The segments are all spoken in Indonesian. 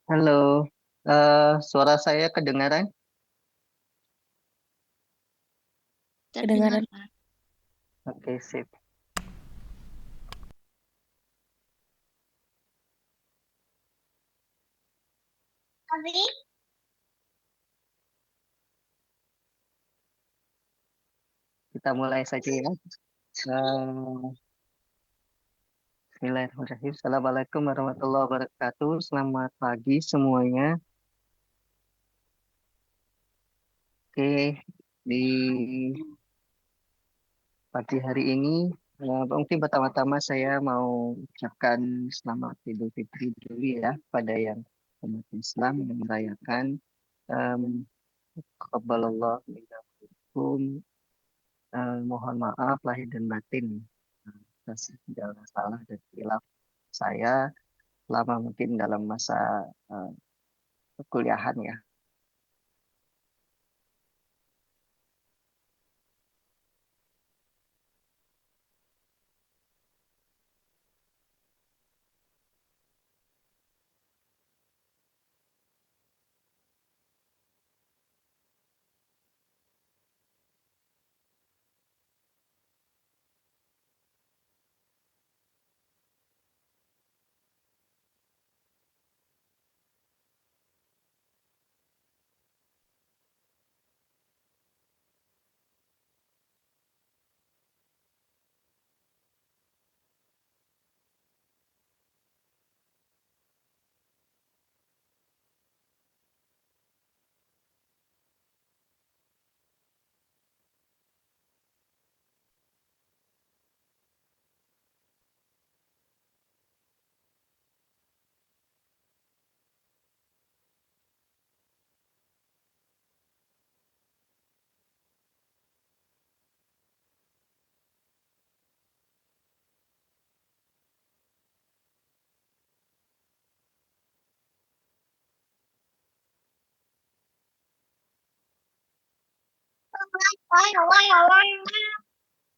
Halo, suara saya kedengaran? Terdengar. Kedengaran. Oke, sip. Abi, Kita mulai saja ya. Bismillahirrahmanirrahim. Assalamualaikum warahmatullahi wabarakatuh. Selamat pagi semuanya. Oke, di pagi hari ini, mungkin pertama-tama saya mau ucapkan selamat Idul Fitri dulu ya pada yang umat Islam yang merayakan. Um, Taqabbalallah minnakum. Mohon maaf lahir dan batin atas segala salah dan khilaf saya lama mungkin dalam masa eh, perkuliahan ya.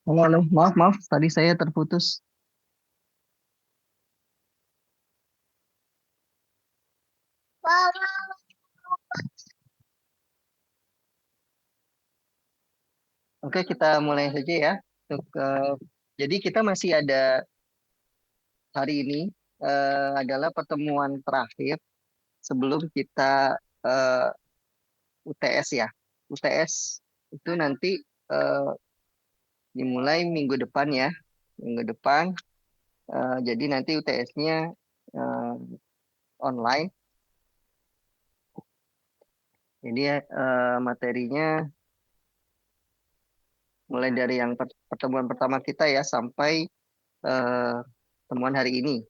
Halo, halo. Maaf, tadi saya terputus. Oke, kita mulai saja ya. Untuk, jadi kita masih ada hari ini adalah pertemuan terakhir sebelum kita eh, UTS ya. UTS itu nanti eh, dimulai minggu depan ya. Minggu depan. Jadi nanti UTS-nya online. Jadi materinya mulai dari yang pertemuan pertama kita ya sampai eh, temuan hari ini.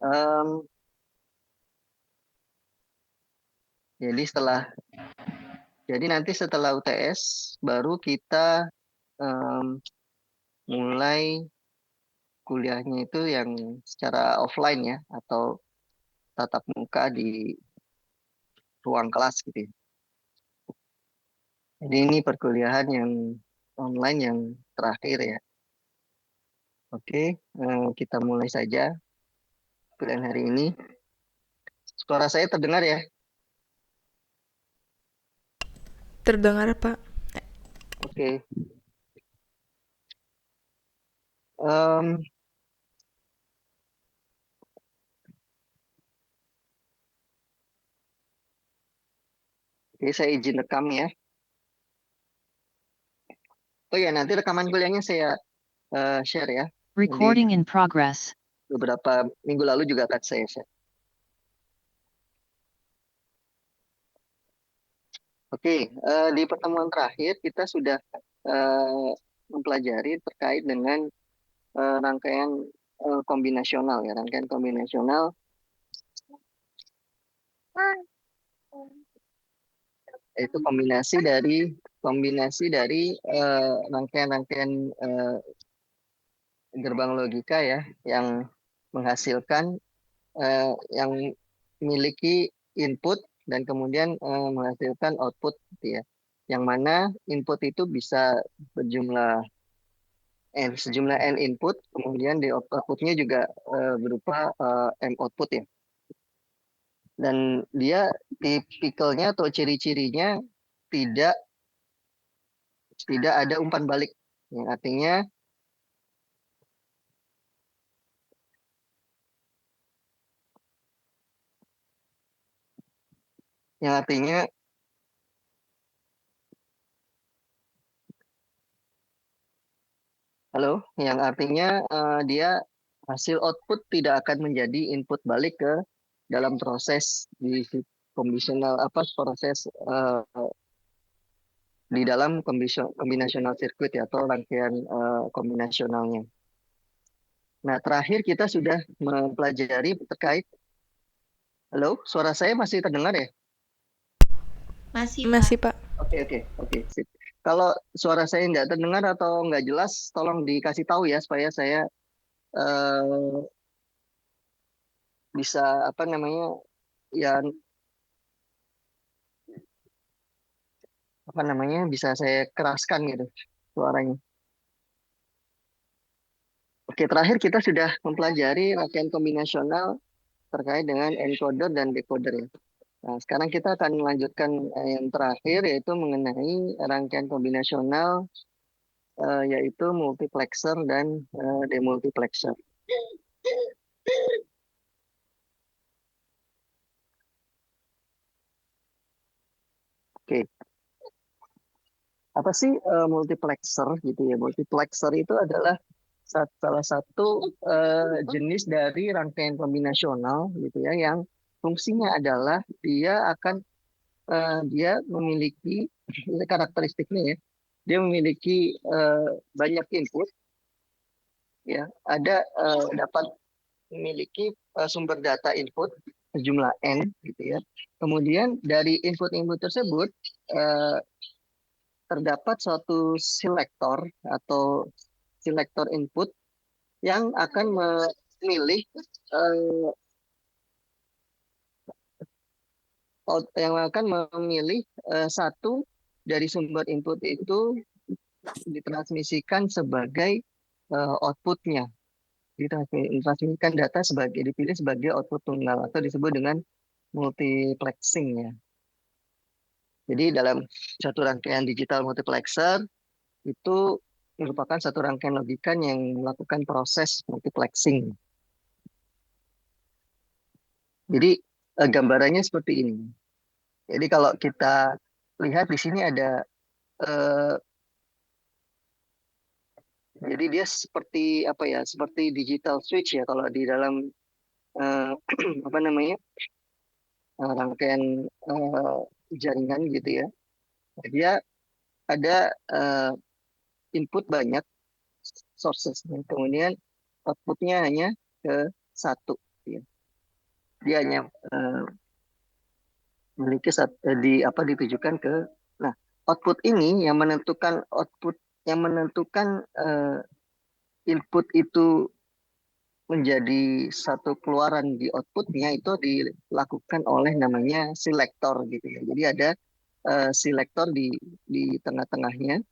Em, jadi nanti setelah UTS baru kita em, mulai kuliahnya itu yang secara offline ya atau tatap muka di ruang kelas gitu ya. Jadi ini perkuliahan yang online yang terakhir ya. Oke, kita mulai saja kuliah hari ini. Suara saya terdengar ya? Terdengar, Pak. Oke. Em, oke, saya izin rekam ya. Oh ya, nanti rekaman kuliahnya saya share ya. Jadi Recording in progress. beberapa minggu lalu juga akan saya share. Oke, di pertemuan terakhir kita sudah eh, mempelajari terkait dengan rangkaian kombinasional ya, rangkaian kombinasional itu kombinasi dari rangkaian-rangkaian gerbang logika ya yang menghasilkan yang memiliki input dan kemudian menghasilkan output gitu ya. Yang mana input itu bisa berjumlah sejumlah n input, kemudian di outputnya juga berupa m output ya. Dan dia tipikalnya atau ciri-cirinya tidak tidak ada umpan balik. Yang artinya yang artinya halo, yang artinya dia hasil output tidak akan menjadi input balik ke dalam proses di kombinasional apa proses di dalam kombinasional circuit ya atau rangkaian kombinasionalnya. Nah, terakhir kita sudah mempelajari terkait halo, suara saya masih terdengar ya? Masih, Pak. Oke, sip. Kalau suara saya nggak terdengar atau nggak jelas, tolong dikasih tahu ya supaya saya eh, bisa apa namanya ya apa namanya bisa saya keraskan gitu suaranya. Oke, terakhir kita sudah mempelajari rangkaian kombinasional terkait dengan encoder dan decoder ya. Nah, sekarang kita akan melanjutkan yang terakhir yaitu mengenai rangkaian kombinasional yaitu multiplexer dan demultiplexer. Oke, apa sih multiplexer gitu ya? Multiplexer itu adalah salah satu jenis dari rangkaian kombinasional gitu ya yang fungsinya adalah dia memiliki ini karakteristiknya ya. Dia memiliki banyak input ya. Dapat memiliki sumber data input sejumlah n gitu ya. Kemudian dari input-input tersebut eh, terdapat suatu selektor atau selektor input yang akan memilih eh, yang akan memilih satu dari sumber input itu ditransmisikan sebagai outputnya. Ditransmisikan data sebagai dipilih sebagai output tunggal atau disebut dengan multiplexing ya. Jadi dalam satu rangkaian digital multiplexer itu merupakan satu rangkaian logika yang melakukan proses multiplexing. Jadi gambarannya seperti ini. Jadi kalau kita lihat di sini ada eh, jadi dia seperti apa ya? Seperti digital switch ya kalau di dalam eh, apa namanya? Rangkaian eh, jaringan gitu ya. Dia ada eh, input banyak sources, kemudian outputnya hanya ke satu. Ya. Dia hanya eh, memiliki di apa ditujukan ke. Nah, output ini yang menentukan input itu menjadi satu keluaran di outputnya itu dilakukan oleh namanya selektor gitu ya. Jadi ada selektor di tengah-tengahnya.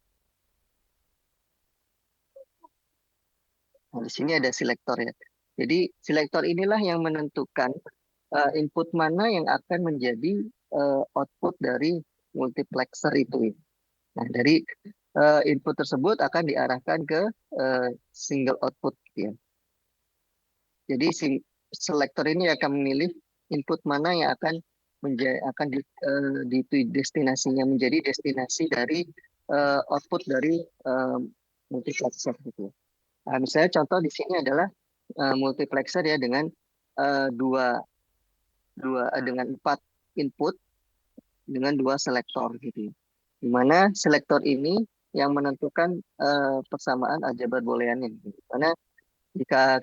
Nah, di sini ada selektor ya. Jadi selektor inilah yang menentukan input mana yang akan menjadi output dari multiplexer itu. Nah, dari input tersebut akan diarahkan ke single output gitu ya. Jadi si selektor ini akan memilih input mana yang akan menjadi destinasinya menjadi destinasi dari output dari multiplexer gitu. Nah, misalnya contoh di sini adalah multiplexer ya dengan dua dengan 4 input dengan 2 selektor gitu. Di mana selektor ini yang menentukan persamaan aljabar booleannya. Gitu. Karena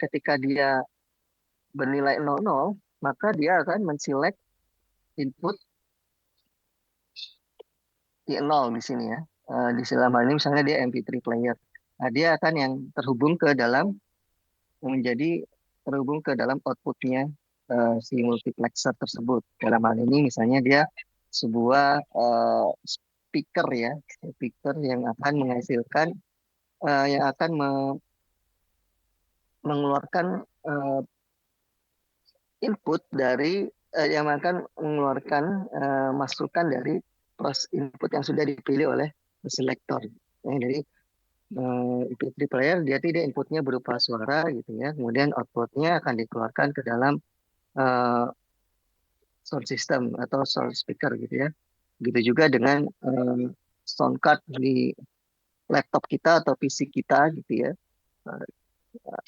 ketika dia bernilai 00, maka dia akan menselect input di 0 di sini ya. Di selama ini misalnya dia MP3 player. Nah, dia akan yang menjadi terhubung ke dalam outputnya si multiplexer tersebut. Dalam hal ini misalnya dia sebuah speaker ya, speaker yang akan menghasilkan yang akan mengeluarkan input dari yang akan mengeluarkan masukan dari proses input yang sudah dipilih oleh selektor. Jadi MP3 player dia tidak inputnya berupa suara gitu ya, kemudian outputnya akan dikeluarkan ke dalam uh, sound system atau sound speaker gitu ya. Begitu juga dengan sound card di laptop kita atau PC kita gitu ya. Uh,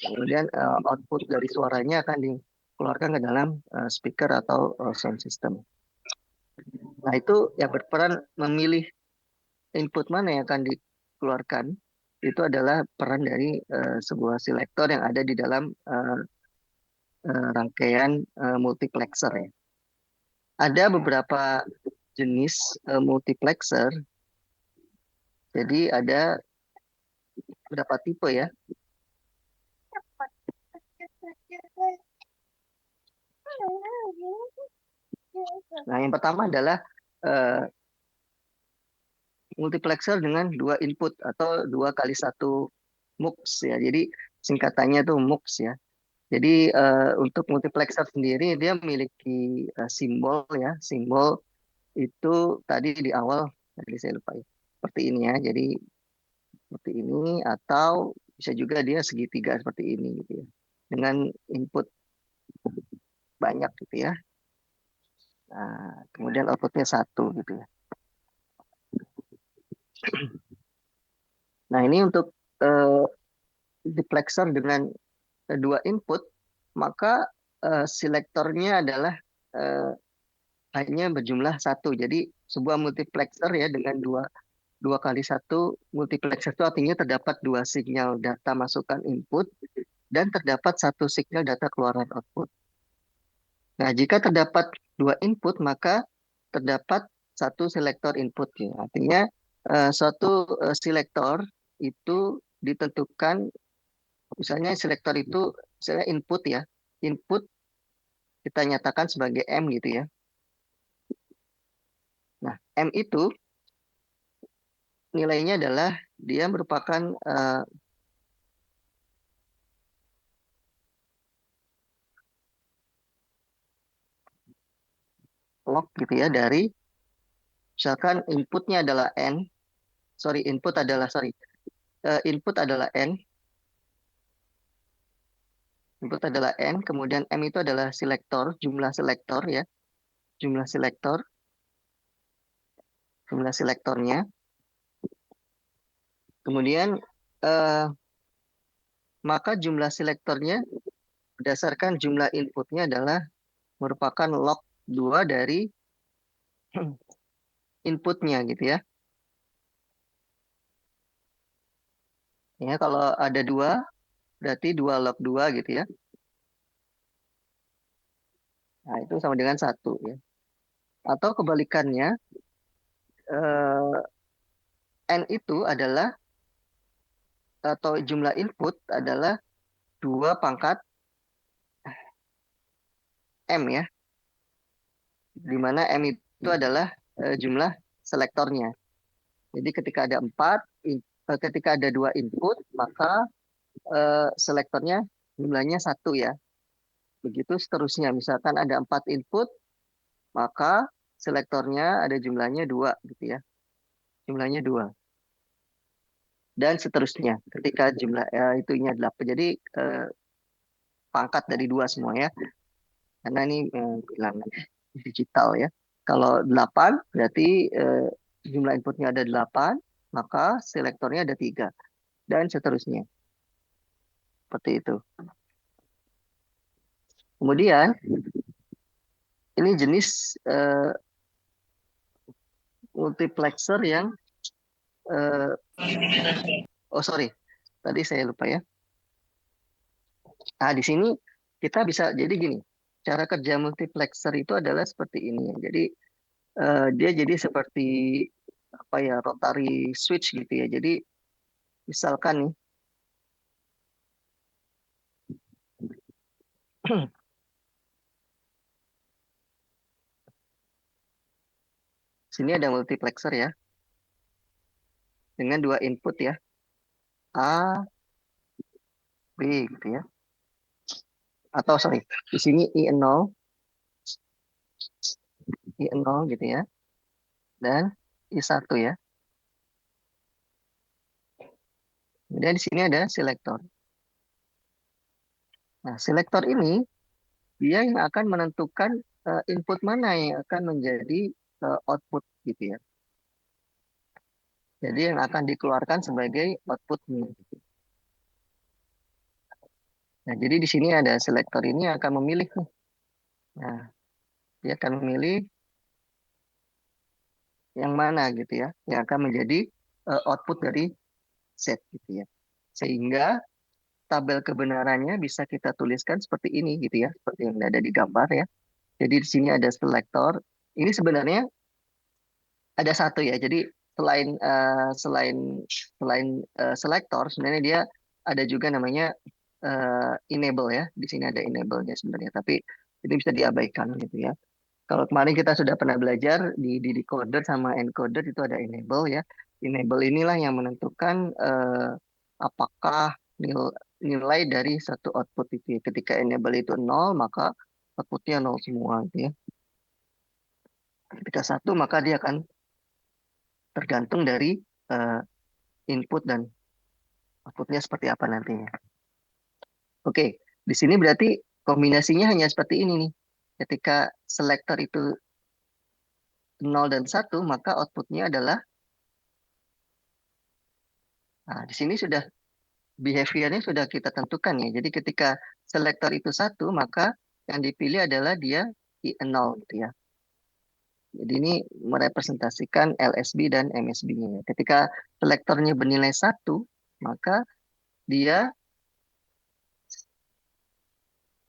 Kemudian output dari suaranya akan dikeluarkan ke dalam speaker atau sound system. Nah, itu yang berperan memilih input mana yang akan dikeluarkan itu adalah peran dari sebuah selektor yang ada di dalam rangkaian multiplexer ya. Ada beberapa jenis multiplexer. Jadi ada beberapa tipe ya. Nah, yang pertama adalah uh, multiplexer dengan 2 input atau 2 x 1 MUX ya. Jadi singkatannya tuh MUX ya. Jadi untuk multiplexer sendiri dia memiliki simbol ya. Simbol itu tadi di awal tadi saya lupa ya. Seperti ini ya. Jadi seperti ini atau bisa juga dia segitiga seperti ini gitu ya. Dengan input banyak gitu ya. Nah, kemudian outputnya 1 gitu ya. Nah, ini untuk uh, multiplexer dengan 2 input, maka selektornya adalah eh, hanya berjumlah 1. Jadi sebuah multiplexer ya dengan dua kali 1 multiplexer itu artinya terdapat 2 sinyal data masukan input dan terdapat 1 sinyal data keluaran output. Nah, jika terdapat 2 input, maka terdapat 1 selektor input. Ya. Artinya suatu selektor itu ditentukan, misalnya selektor itu, misalnya input ya, input kita nyatakan sebagai M gitu ya. Nah, M itu nilainya adalah dia merupakan log gitu ya dari misalkan inputnya adalah N, input adalah N, kemudian M itu adalah selektor, jumlah selektor ya, jumlah selektornya. Kemudian eh, maka jumlah selektornya berdasarkan jumlah inputnya adalah merupakan log 2 dari inputnya gitu ya. Ya, kalau ada 2 berarti 2 log 2 gitu ya. Nah, itu sama dengan 1 ya. Atau kebalikannya, eh, N itu adalah atau jumlah input adalah 2 pangkat M ya, di mana M itu adalah jumlah selektornya. Jadi ketika ada 2 input, maka selektornya jumlahnya 1 ya. Begitu seterusnya. Misalkan ada 4 input, maka selektornya ada jumlahnya 2 gitu ya. Jumlahnya 2. Dan seterusnya ketika jumlah itunya 8. Jadi pangkat dari 2 semua ya. Karena ini bilangan digital ya. Kalau 8 berarti jumlah inputnya ada 8, maka selektornya ada 3 dan seterusnya. Seperti itu. Kemudian ini jenis multiplexer yang oh sorry, tadi saya lupa ya. Nah, di sini kita bisa jadi gini. Cara kerja multiplexer itu adalah seperti ini. Jadi dia jadi seperti apa ya, rotary switch gitu ya. Jadi misalkan nih sini ada multiplexer ya dengan 2 input ya. A, B gitu ya. Atau sorry, di sini I0 gitu ya. Dan I1 ya. Kemudian di sini ada selektor. Nah, selektor ini dia yang akan menentukan input mana yang akan menjadi output gitu ya. Jadi yang akan dikeluarkan sebagai outputnya. Nah, jadi di sini ada selektor ini yang akan memilih. Nah, dia akan memilih yang mana gitu ya, yang akan menjadi output dari set gitu ya. Sehingga tabel kebenarannya bisa kita tuliskan seperti ini gitu ya, seperti yang ada di gambar ya. Jadi di sini ada selektor. Ini sebenarnya ada satu ya. Jadi selain selektor, sebenarnya dia ada juga namanya enable ya. Di sini ada enable-nya sebenarnya, tapi ini bisa diabaikan gitu ya. Kalau kemarin kita sudah pernah belajar di decoder sama encoder itu ada enable ya. Enable inilah yang menentukan apakah nilai dari satu output itu ya. Ketika enable itu 0, maka outputnya 0 semua gitu ya. Ketika 1, maka dia akan tergantung dari input dan outputnya seperti apa nantinya. Oke, di sini berarti kombinasinya hanya seperti ini nih. Ketika selektor itu 0 dan 1, maka outputnya adalah, nah di sini sudah behaviornya sudah kita tentukan ya. Jadi ketika selektor itu 1, maka yang dipilih adalah dia I0 gitu ya. Jadi ini merepresentasikan LSB dan MSB-nya. Ketika selektornya bernilai 1, maka dia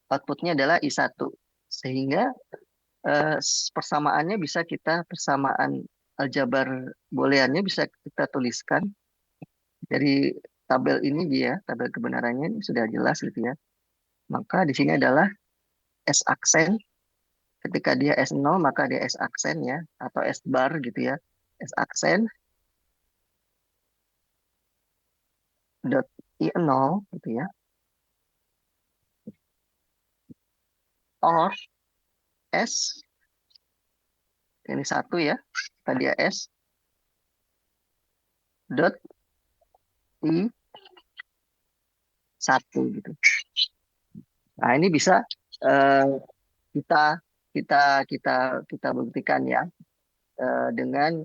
outputnya adalah I1. Sehingga persamaannya bisa persamaan aljabar booleannya bisa kita tuliskan dari tabel ini dia, tabel kebenarannya ini sudah jelas gitu ya. Maka di sini adalah S aksen Ketika dia S0 maka dia S aksen ya, atau S bar gitu ya. S aksen dot I0 gitu ya. Or S, ini satu ya, tadi ya S dot I1 gitu. Nah, ini bisa eh, kita kita kita kita buktikan ya dengan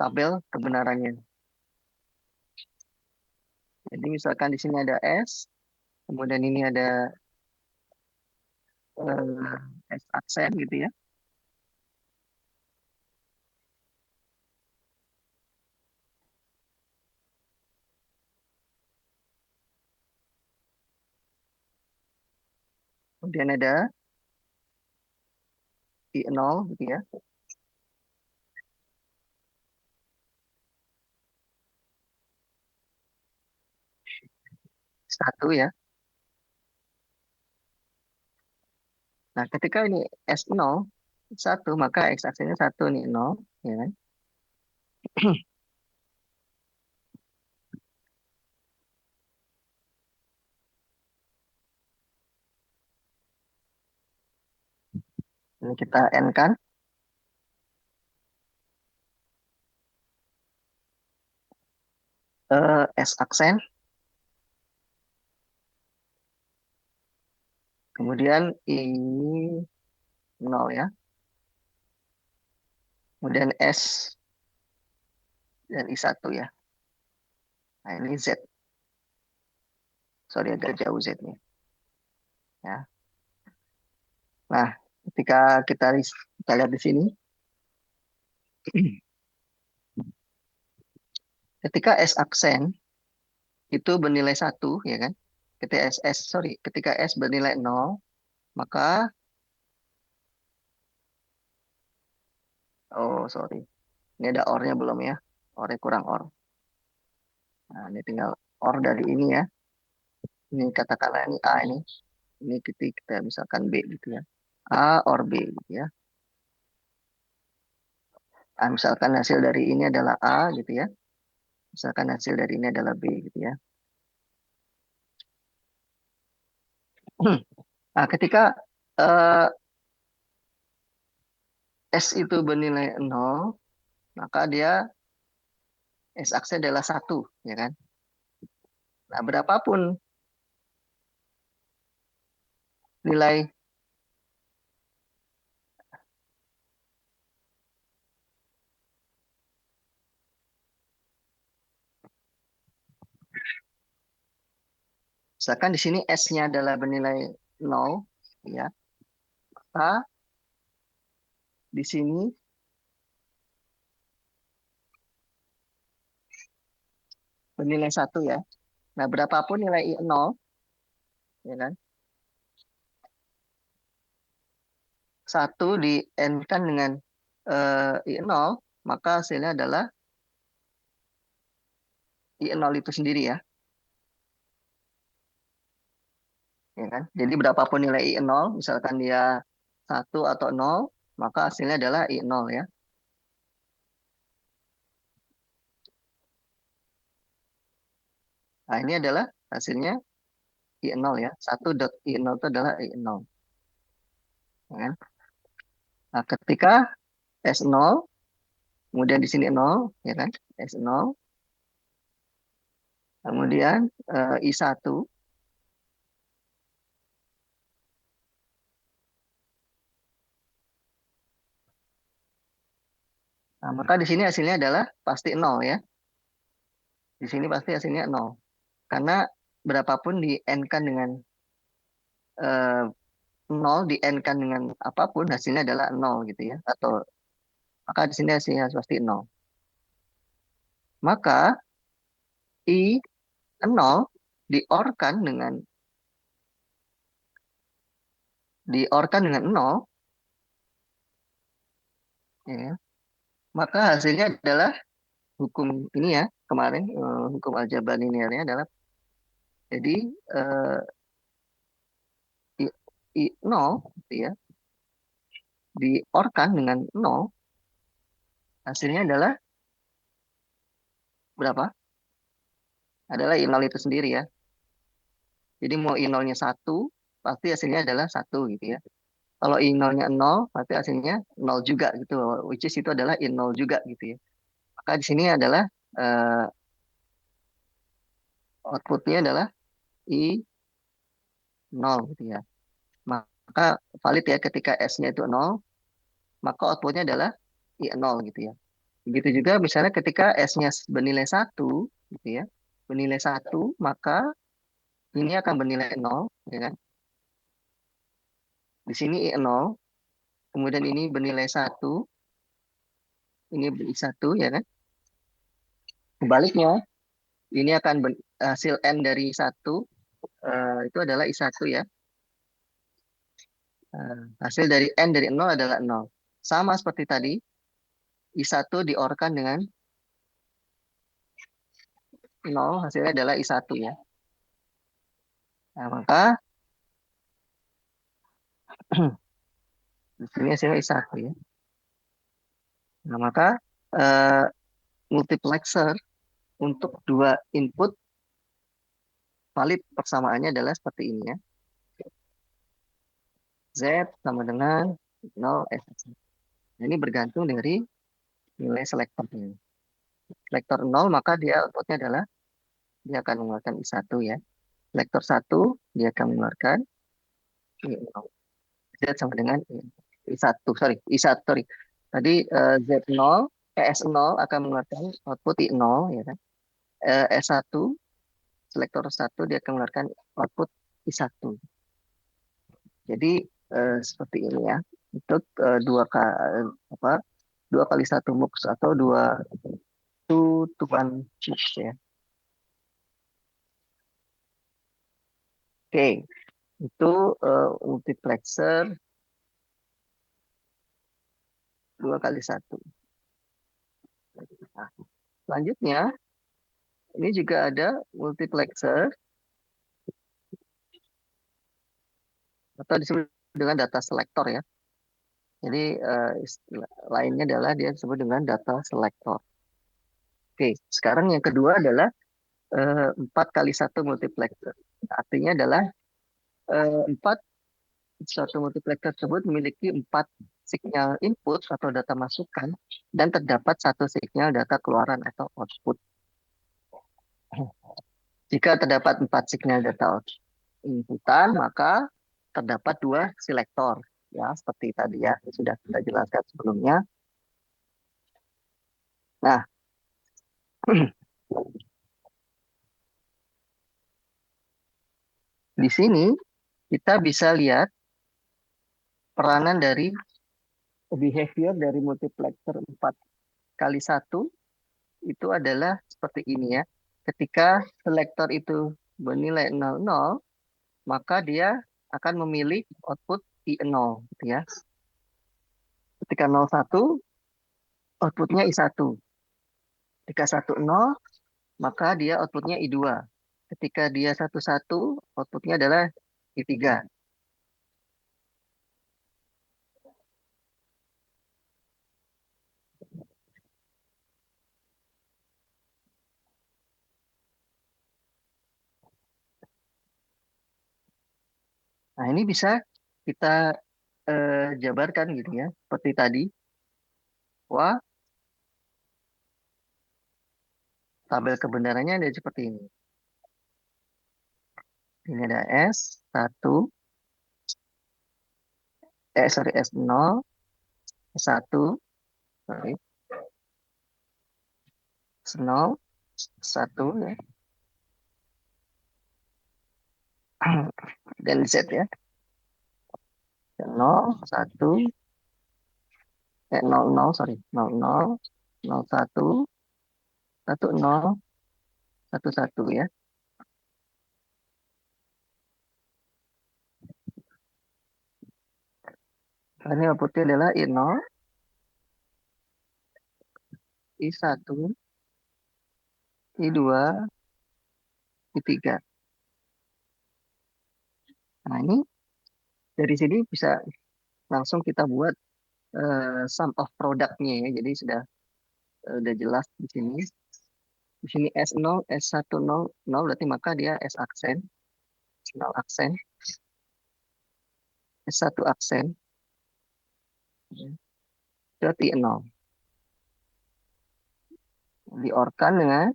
tabel kebenarannya. Jadi misalkan di sini ada S, kemudian ini ada S aksen gitu ya. Kemudian ada I0 gitu ya. Satu ya. Nah, ketika ini S0 satu, maka X aksennya satu nih 0 ya kan. Ini kita N kan. S aksen. Kemudian ini 0 ya. Kemudian S dan I1 ya. Nah, ini Z. Sorry, agak jauh Z-nya. Ya. Nah, ketika kita lihat di sini, ketika S aksen itu bernilai satu ya kan. Ketika S bernilai 0, maka oh sorry, ini ada or-nya belum ya. Or-nya kurang or. Nah, ini tinggal or dari ini ya. Ini katakanlah ini A ini. Ini kita misalkan B gitu ya. A or B gitu ya. Nah, misalkan hasil dari ini adalah A gitu ya. Misalkan hasil dari ini adalah B gitu ya. Nah, ketika eh, S itu bernilai 0, maka dia S aksen adalah satu ya kan. Nah, berapapun nilai, misalkan di sini S-nya adalah bernilai 0 ya. Maka di sini bernilai satu ya. Nah, berapapun nilai I0 ya kan. Satu di N kan dengan I0, maka hasilnya adalah I0 itu sendiri ya. Ya kan? Jadi berapapun nilai I0, misalkan dia satu atau 0, maka hasilnya adalah I0 ya. Nah, ini adalah hasilnya I0 ya. Satu dot I0 itu adalah I0. Ya kan? Nah, ketika S0, kemudian di sini 0, ya kan? S0, kemudian I1, nah, maka di sini hasilnya adalah pasti 0 ya. Di sini pasti hasilnya 0. Karena berapapun di N-kan dengan 0 di N-kan dengan apapun hasilnya adalah 0 gitu ya. Atau maka di sini hasilnya pasti 0. Maka I0 diorkan dengan 0 ya. Maka hasilnya adalah hukum ini ya, kemarin hukum aljabar linearnya adalah Jadi eh, I, I0 gitu ya, diorkan dengan 0, hasilnya adalah berapa? Adalah I0 itu sendiri ya. Jadi mau I0-nya 1, pasti hasilnya adalah 1 gitu ya. Kalau I0-nya 0, pasti hasilnya 0 juga gitu. Which is itu adalah I0 juga gitu ya. Maka di sini adalah eh, outputnya adalah I0 gitu ya. Maka valid ya ketika S-nya itu 0, maka outputnya adalah I0 gitu ya. Begitu juga misalnya ketika S-nya bernilai 1 gitu ya. Bernilai 1, maka ini akan bernilai 0 ya kan. Di sini I0, kemudian ini bernilai 1, ini I1 ya kan. Sebaliknya, ini akan hasil N dari 1 itu adalah I1 ya. Hasil dari N dari 0 adalah 0. Sama seperti tadi, I1 diorkan dengan 0, hasilnya adalah I1 ya. Nah, maka di sini hasilnya I1 ya. Nah, maka eh, multiplexer untuk dua input valid persamaannya adalah seperti ini ya. Z sama dengan 0 S. Nah, ini bergantung dari nilai selektornya. Selektor 0 maka dia outputnya adalah dia akan mengeluarkan I1 ya. Selektor 1 dia akan mengeluarkan I0. Z sama dengan I1, sorry, I1, sorry. Tadi Z0, S0 akan mengeluarkan output I0 ya kan. S1, selektor 1 dia akan mengeluarkan output I1. Jadi seperti ini ya. Untuk apa? 2 kali 1 mux atau 2 to 1 mux ya. Oke, itu multiplexer 2 kali 1. Nah, selanjutnya, ini juga ada multiplexer atau disebut dengan data selector ya. Jadi lainnya adalah dia disebut dengan data selector. Oke, sekarang yang kedua adalah 4 kali 1 multiplexer. Artinya adalah 4 suatu multiplexer tersebut memiliki 4 sinyal input atau data masukan dan terdapat 1 sinyal data keluaran atau output. Jika terdapat 4 sinyal data inputan, maka terdapat 2 selektor. Ya, seperti tadi ya, sudah kita jelaskan sebelumnya. Nah, di sini kita bisa lihat peranan dari behavior dari multiplexer 4 kali 1 itu adalah seperti ini ya. Ketika selektor itu bernilai 00, maka dia akan memilih output I0 gitu ya. Ketika 01, outputnya I1. Ketika 10, maka dia outputnya I2. Ketika dia 11, outputnya adalah I3. Nah, ini bisa kita jabarkan gitu ya. Seperti tadi. Wah, tabel kebenarannya ada seperti ini. Ini ada S1, sorry, S0, S1, sorry, S0, S1 ya. Dan Z ya. 0, 1, 00, sorry, 00, 01, 10, 11 ya. Ini outputnya adalah I0, I1, I2, I3. Nah, ini dari sini bisa langsung kita buat sum of product-nya ya. Jadi udah jelas di sini. Di sini S0, S1, 0, 0 berarti maka dia S aksen, 0 aksen, S1 aksen, ya, berarti 0. Diorkan dengan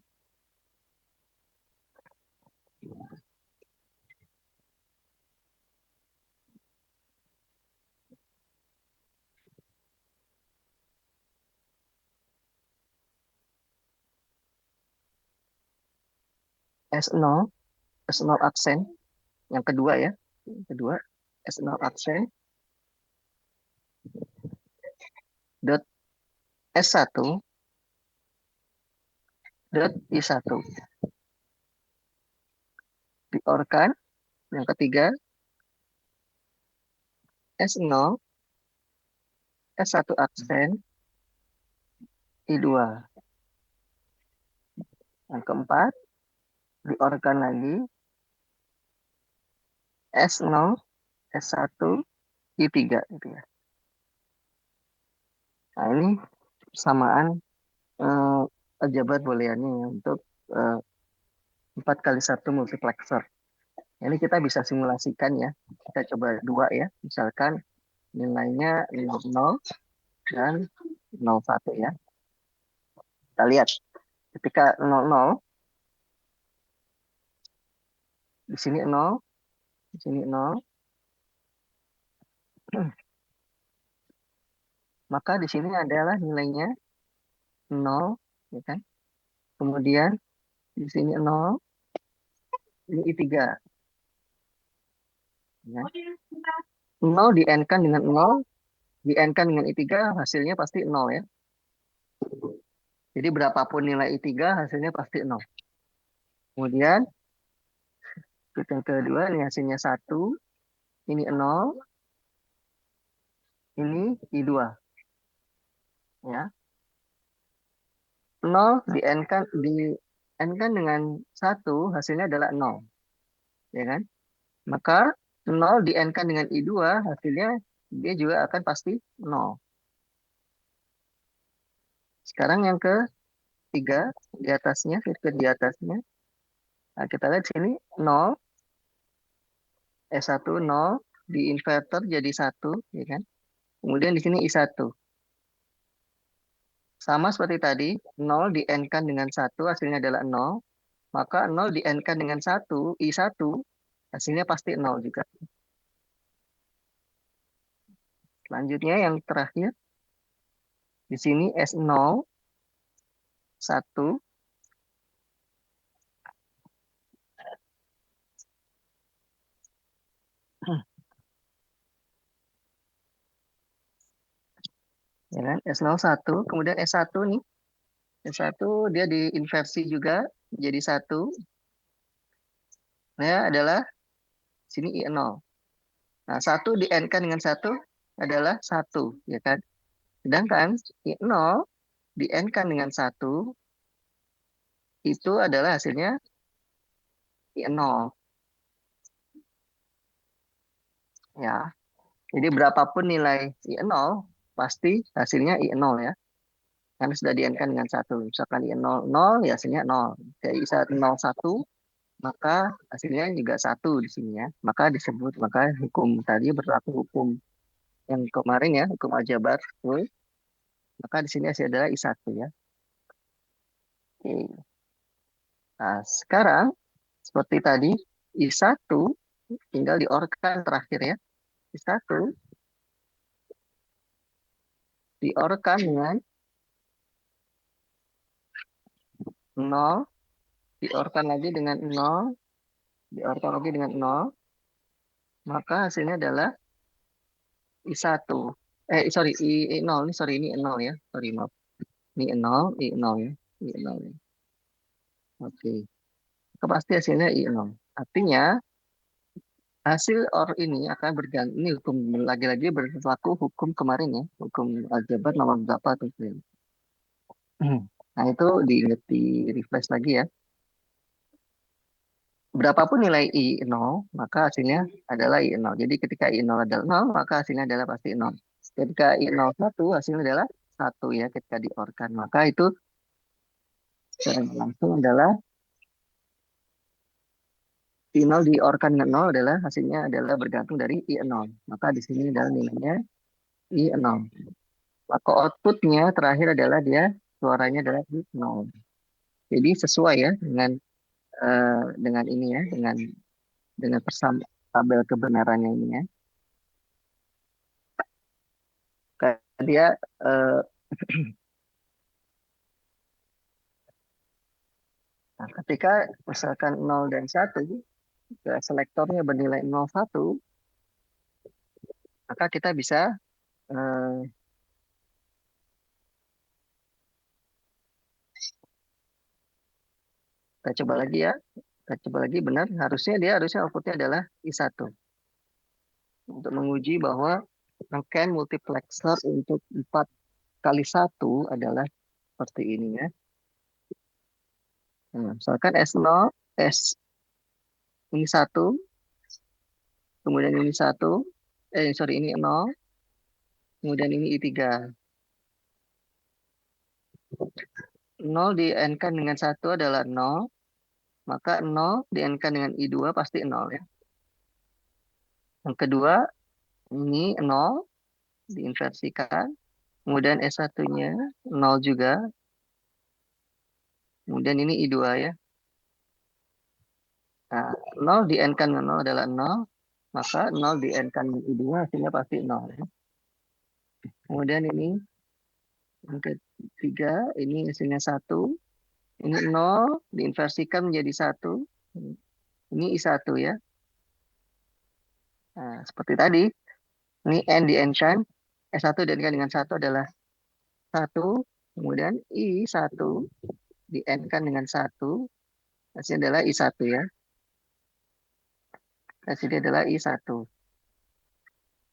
S0, S0 aksen, yang kedua ya, yang kedua S0 aksen, dot S1, dot I1. Diorkan, yang ketiga S0, S1 aksen, I2. Yang keempat, diorkan lagi S0, S1, I3 gitu ya. Nah, ini persamaan aljabar booleannya ya, untuk 4 kali 1 multiplexer. Ini kita bisa simulasikan ya. Kita coba dua ya. Misalkan nilainya 0 dan 01 ya. Kita lihat ketika 00 di sini 0, di sini 0, maka di sini adalah nilainya 0 ya kan. Kemudian di sini 0, ini I3 ya. 0 di n-kan dengan 0, di n-kan dengan I3 hasilnya pasti 0 ya. Jadi berapapun nilai I3 hasilnya pasti 0. Kemudian yang kedua ini hasilnya 1, ini 0, ini I2 ya. 0 di n-kan dengan 1 hasilnya adalah 0 ya kan. Maka 0 di n-kan dengan I2 hasilnya dia juga akan pasti 0. Sekarang yang ketiga di atasnya, sirkuit di atasnya. Nah, kita lihat sini 0, S1 0, di inverter jadi 1 ya kan. Kemudian di sini I1. Sama seperti tadi, 0 di n-kan dengan 1 hasilnya adalah 0. Maka 0 di n-kan dengan 1, I1, hasilnya pasti 0 juga. Selanjutnya yang terakhir, di sini S0, 1, ya kan? S0 1, kemudian S1 nih. S1 dia diinversi juga jadi 1. Nah, adalah sini I0. Nah, 1 di n-kan dengan 1 adalah 1, ya kan? Sedangkan I0 di n-kan dengan 1 itu adalah hasilnya I0. Ya. Jadi berapapun nilai I0 pasti hasilnya I0 ya. Karena sudah di n-kan dengan 1. Misalkan I0 0 ya hasilnya 0. Jadi I0 1 maka hasilnya juga 1 di sini ya. Maka hukum tadi berlaku hukum yang kemarin ya, hukum aljabar. Maka di sini hasilnya adalah I1 ya. Oke. Nah, sekarang seperti tadi I1 tinggal diorkan terakhir ya. I1 diorkan dengan 0, diorkan lagi dengan 0, diorkan lagi dengan 0, maka hasilnya adalah I1. Sorry, I0. Ini sorry, ini 0 ya. Sorry, maaf. Ini 0, I0 ya. I0 ya. Oke. Pasti hasilnya I0. Artinya hasil OR ini akan bergantung, ini hukum lagi-lagi berlaku hukum kemarin ya, hukum aljabar nomor berapa tuh. Nah, itu diingat di refresh lagi ya. berapapun nilai I 0, maka hasilnya adalah I 0. Jadi ketika I 0 adalah 0, maka hasilnya adalah pasti 0. Ketika I 0 1, hasilnya adalah 1 ya ketika diorkan. Maka itu secara langsung adalah I 0 diorkan dengan 0 adalah hasilnya adalah bergantung dari I 0. Maka di sini adalah nilainya I 0. Maka outputnya terakhir adalah dia suaranya adalah I 0. Jadi sesuai ya dengan ini ya, dengan tabel kebenarannya ini ya. Karena dia nah, ketika misalkan 0 dan 1, selektornya bernilai 0, 1, maka kita bisa eh, kita coba lagi ya. Kita coba lagi benar, harusnya outputnya adalah I1. Untuk menguji bahwa rangkaian multiplexer untuk 4 kali 1 adalah seperti ini ya. Nah, misalkan S0, ini 1, kemudian ini 1, ini 0, kemudian ini I3. 0 di-N-kan dengan 1 adalah 0, maka 0 di-N-kan dengan I2 pasti 0 ya. Yang kedua, ini 0 diinversikan, kemudian S1-nya 0 juga, kemudian ini I2 ya. Nah, 0 di-N-kan dengan 0 adalah 0, maka 0 di-N-kan dengan I2 hasilnya pasti 0 ya. Kemudian ini yang ketiga, ini hasilnya 1, ini 0 diinversikan menjadi 1, ini I1 ya. Nah, seperti tadi, ini N di-N-kan, S1 di-N-kan dengan 1 adalah 1, kemudian I1 di-N-kan dengan 1, hasilnya adalah I1 ya. Hasilnya adalah I1.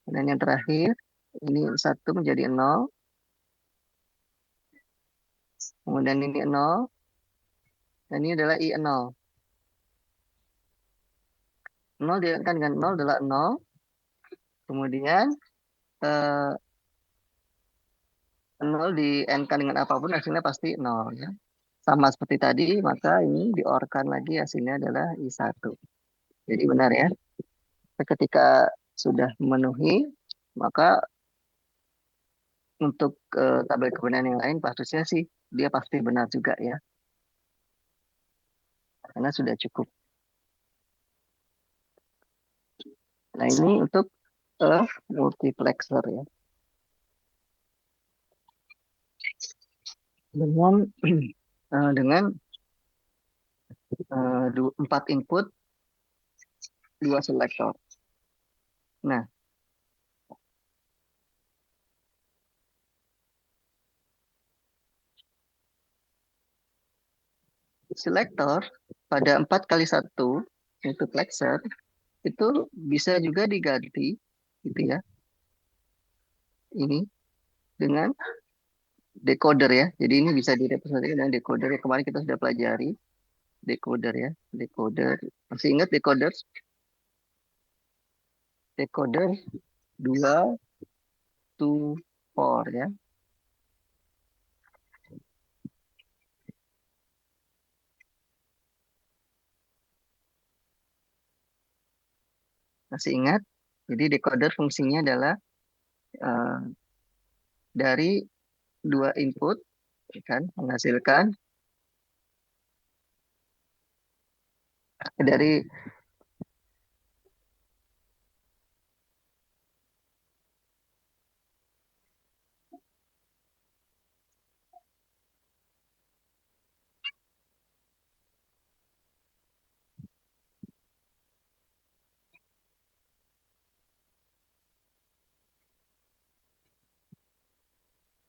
Dan yang terakhir, ini 1 menjadi 0, kemudian ini 0, dan ini adalah I0. 0 di-N-kan dengan 0 adalah 0, kemudian 0 di-N-kan dengan apapun hasilnya pasti 0 ya. Sama seperti tadi, maka ini diorkan lagi hasilnya adalah I1. Jadi benar ya. Ketika sudah memenuhi, maka untuk tabel kebenaran yang lain harusnya sih dia pasti benar juga ya. Karena sudah cukup. Nah ini untuk multiplexer ya. Dengan 4 input, 2 selektor. Nah, selektor pada 4 kali 1 multiplexer itu bisa juga diganti gitu ya. Ini dengan decoder ya. Jadi ini bisa direpresentasikan dengan decoder ya. Kemarin kita sudah pelajari decoder ya. Decoder. Masih ingat decoder? Decoder 2 to 4 ya. Masih ingat? Jadi decoder fungsinya adalah dari 2 input kan menghasilkan dari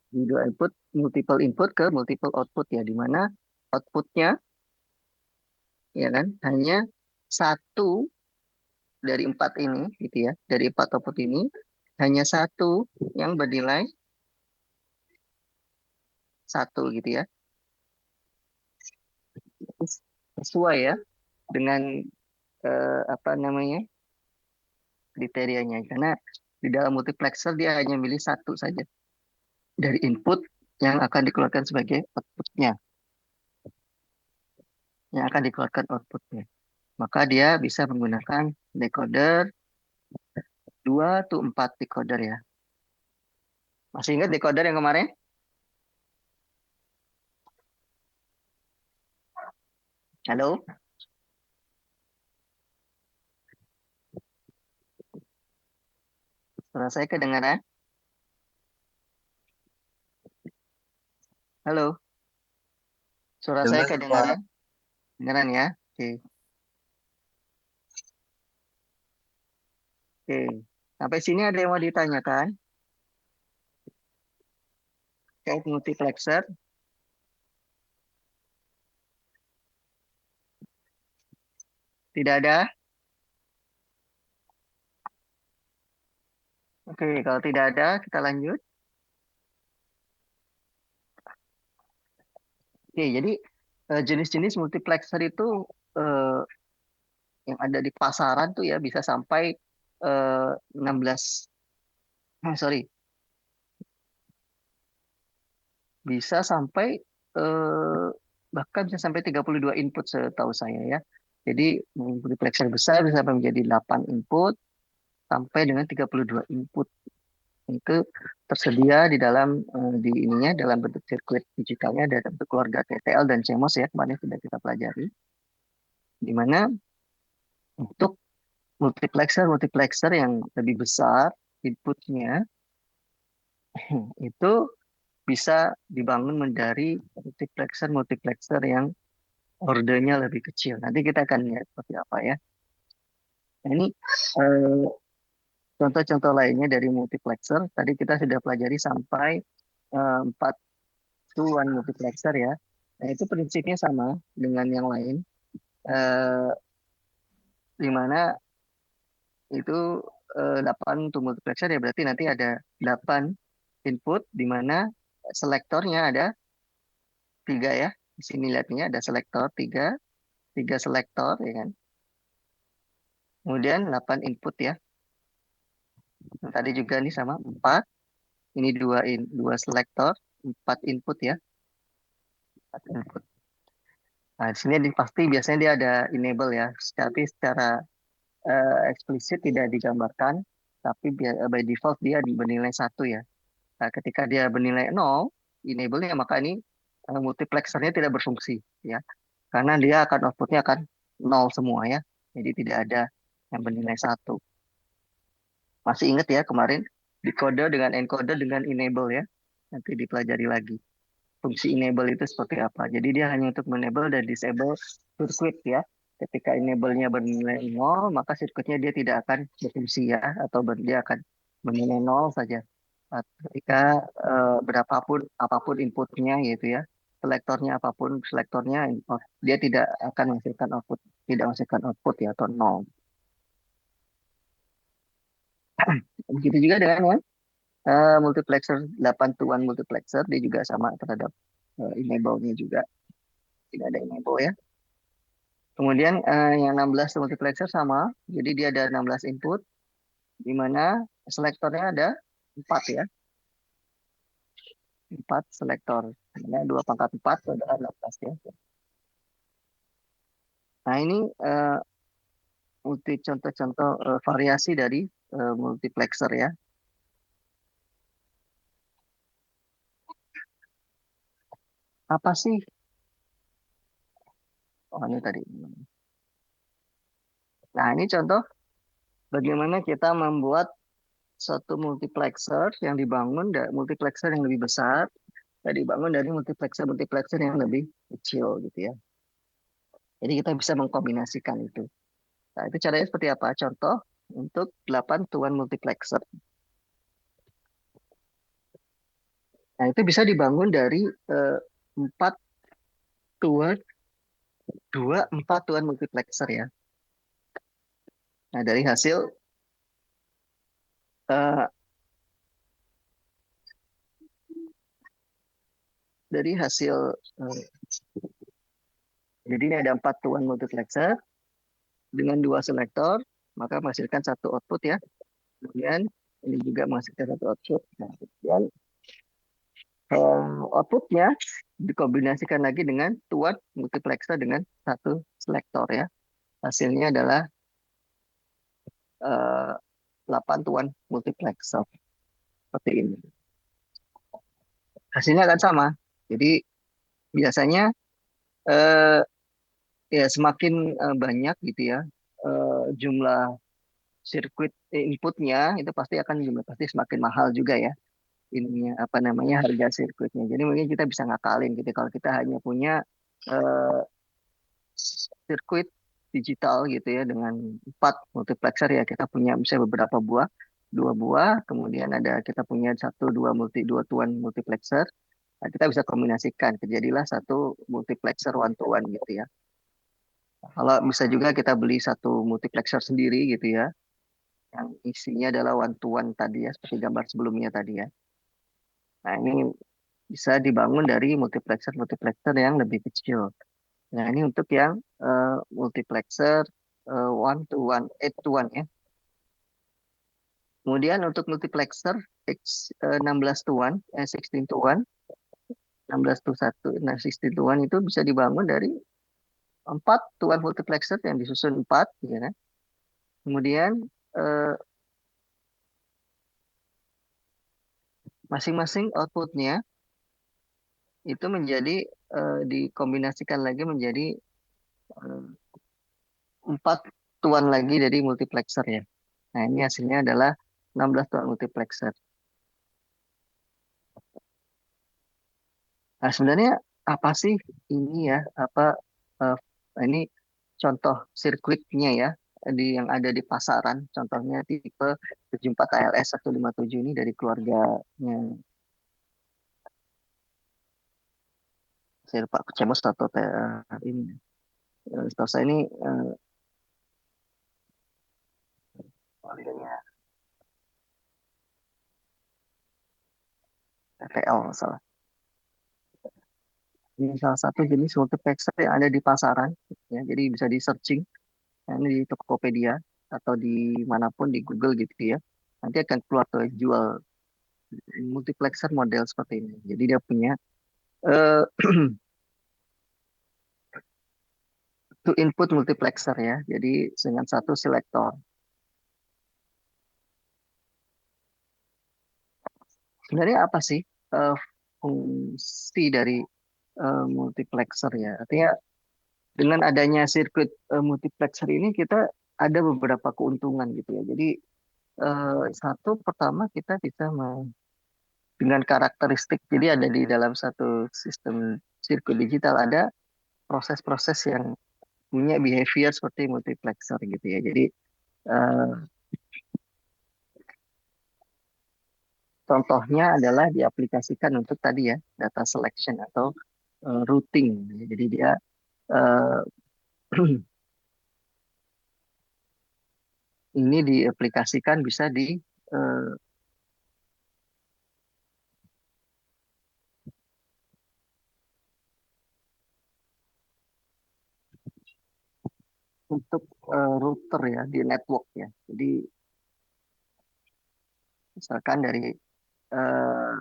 dua input, multiple input ke multiple output ya, di mana outputnya ya kan hanya satu dari 4 ini gitu ya, dari 4 output ini hanya satu yang bernilai 1 gitu ya, sesuai ya dengan apa namanya kriterianya, karena di dalam multiplexer dia hanya milih satu saja dari input yang akan dikeluarkan sebagai outputnya, yang akan dikeluarkan outputnya. Maka dia bisa menggunakan decoder 2 to 4 decoder ya. Masih ingat decoder yang kemarin? Halo? Suara saya kedengaran? Halo? Suara saya Dengar, Pak. kedengaran? Kedengaran ya? Oke. Oke. Sampai sini ada yang mau ditanyakan? Terkait multiplexer? Tidak ada? Oke, kalau tidak ada, kita lanjut. Oke, jadi jenis-jenis multiplexer itu eh, yang ada di pasaran tuh ya bisa sampai 16, sorry, bisa sampai eh, bahkan bisa sampai 32 input setahu saya ya. Jadi multiplexer besar bisa sampai menjadi 8 input sampai dengan 32 input. Itu tersedia di dalam di ininya dalam bentuk sirkuit digitalnya dalam bentuk keluarga TTL dan CMOS ya kemarin sudah kita pelajari. Di mana untuk multiplexer yang lebih besar inputnya itu bisa dibangun dari multiplexer yang ordernya lebih kecil. Nanti kita akan lihat seperti apa ya. Nah, ini eh, contoh-contoh lainnya dari multiplexer. Tadi kita sudah pelajari sampai 4 to 1 multiplexer ya. Nah, itu prinsipnya sama dengan yang lain. Eh, di mana itu 8 to multiplexer ya berarti nanti ada 8 input di mana selektornya ada 3 ya. Di sini lihatnya ada selektor 3, 3 selektor ya kan. Kemudian 8 input ya. Nah, tadi juga ini sama 4. Ini 2 selektor, 4 input ya. 4 input. Nah, di sini pasti biasanya dia ada enable ya. Tapi secara eksplisit tidak digambarkan, tapi by default dia bernilai 1 ya. Nah, ketika dia bernilai 0, enable-nya maka ini multiplexernya tidak berfungsi ya. Karena dia akan outputnya akan 0 semua ya. Jadi tidak ada yang bernilai 1. Masih ingat ya kemarin decoder dengan encoder dengan enable ya. Nanti dipelajari lagi. Fungsi enable itu seperti apa. Jadi dia hanya untuk enable dan disable circuit ya. Ketika enable-nya bernilai 0, maka sirkuitnya dia tidak akan berfungsi ya. Atau dia akan bernilai 0 saja. Ketika berapapun apapun inputnya gitu ya. Selektornya apapun, selektornya dia tidak akan menghasilkan output. Tidak menghasilkan output ya atau 0. Begitu juga dengan yang multiplexer 8 to 1 multiplexer dia juga sama terhadap enable-nya juga tidak ada enable ya. Kemudian yang 16 multiplexer sama, jadi dia ada 16 input di mana selektornya ada 4 ya, 4 selektor. Nah, 2 pangkat 4 adalah 16 ya. Nah, ini contoh-contoh variasi dari multiplexer ya. Apa sih? Oh, ini tadi. Nah, ini contoh bagaimana kita membuat suatu multiplexer yang dibangun dari multiplexer yang lebih besar dan dibangun dari multiplexer yang lebih kecil gitu ya. Jadi kita bisa mengkombinasikan itu. Nah, itu caranya seperti apa? Contoh untuk 8 tuan multiplexer. Nah, itu bisa dibangun dari 4 tuan, 4 tuan multiplexer ya. Nah, eh, dari hasil jadi ini ada 4 tuan multiplexer. dengan dua selektor, maka menghasilkan satu output ya. Kemudian ini juga menghasilkan satu output. Nah, kemudian outputnya dikombinasikan lagi dengan tuan multiplexer dengan satu selektor ya. Hasilnya adalah 8 tuan multiplexer seperti ini. Hasilnya akan sama. Jadi biasanya eh, ya semakin banyak gitu ya jumlah sirkuit inputnya itu pasti semakin mahal juga ya ininya apa namanya harga sirkuitnya. Jadi mungkin kita bisa ngakalin gitu kalau kita hanya punya eh, sirkuit digital gitu ya dengan 4 multiplexer ya kita punya misalnya beberapa buah, 2 buah, kemudian kita punya dua tuan multiplexer. Nah, kita bisa kombinasikan, terjadilah satu multiplexer one to one gitu ya. Kalau bisa juga kita beli satu multiplexer sendiri gitu ya, yang isinya adalah one to one tadi ya, seperti gambar sebelumnya tadi ya. Nah, ini bisa dibangun dari multiplexer-multiplexer yang lebih kecil. Nah, ini untuk yang multiplexer one to one, eight to one ya. Kemudian untuk multiplexer 16 to one, 16 to one, 16 to 1, nah 16 to one itu bisa dibangun dari 4 tuan multiplexer yang disusun 4, ya kan? Kemudian eh, masing-masing outputnya itu dikombinasikan lagi menjadi 4 tuan lagi dari multiplexer ya. Nah, ini hasilnya adalah 16 tuan multiplexer. Nah, sebenarnya apa sih ini ya? Eh, ini contoh sirkuitnya ya yang ada di pasaran. Contohnya tipe 74 ALS 157 ini dari keluarganya saya lupa Cemos atau ini. Setahu saya ini keluarganya TPL salah. Ini salah satu jenis multiplexer yang ada di pasaran, ya. Jadi bisa di searching, ya, ini di Tokopedia atau di manapun di Google gitu ya. Nanti akan keluar tuh jual multiplexer model seperti ini. Jadi dia punya eh, two input multiplexer ya. Jadi dengan satu selektor. Sebenarnya apa sih eh, fungsi dari multiplexer ya? Artinya dengan adanya sirkuit multiplexer ini kita ada beberapa keuntungan gitu ya. Jadi satu pertama kita bisa dengan karakteristik. Jadi ada di dalam satu sistem sirkuit digital ada proses-proses yang punya behavior seperti multiplexer gitu ya. Jadi eh, contohnya adalah diaplikasikan untuk tadi ya data selection atau routing. Jadi dia eh, ini diaplikasikan bisa eh, untuk router ya di network ya. Jadi misalkan dari eh,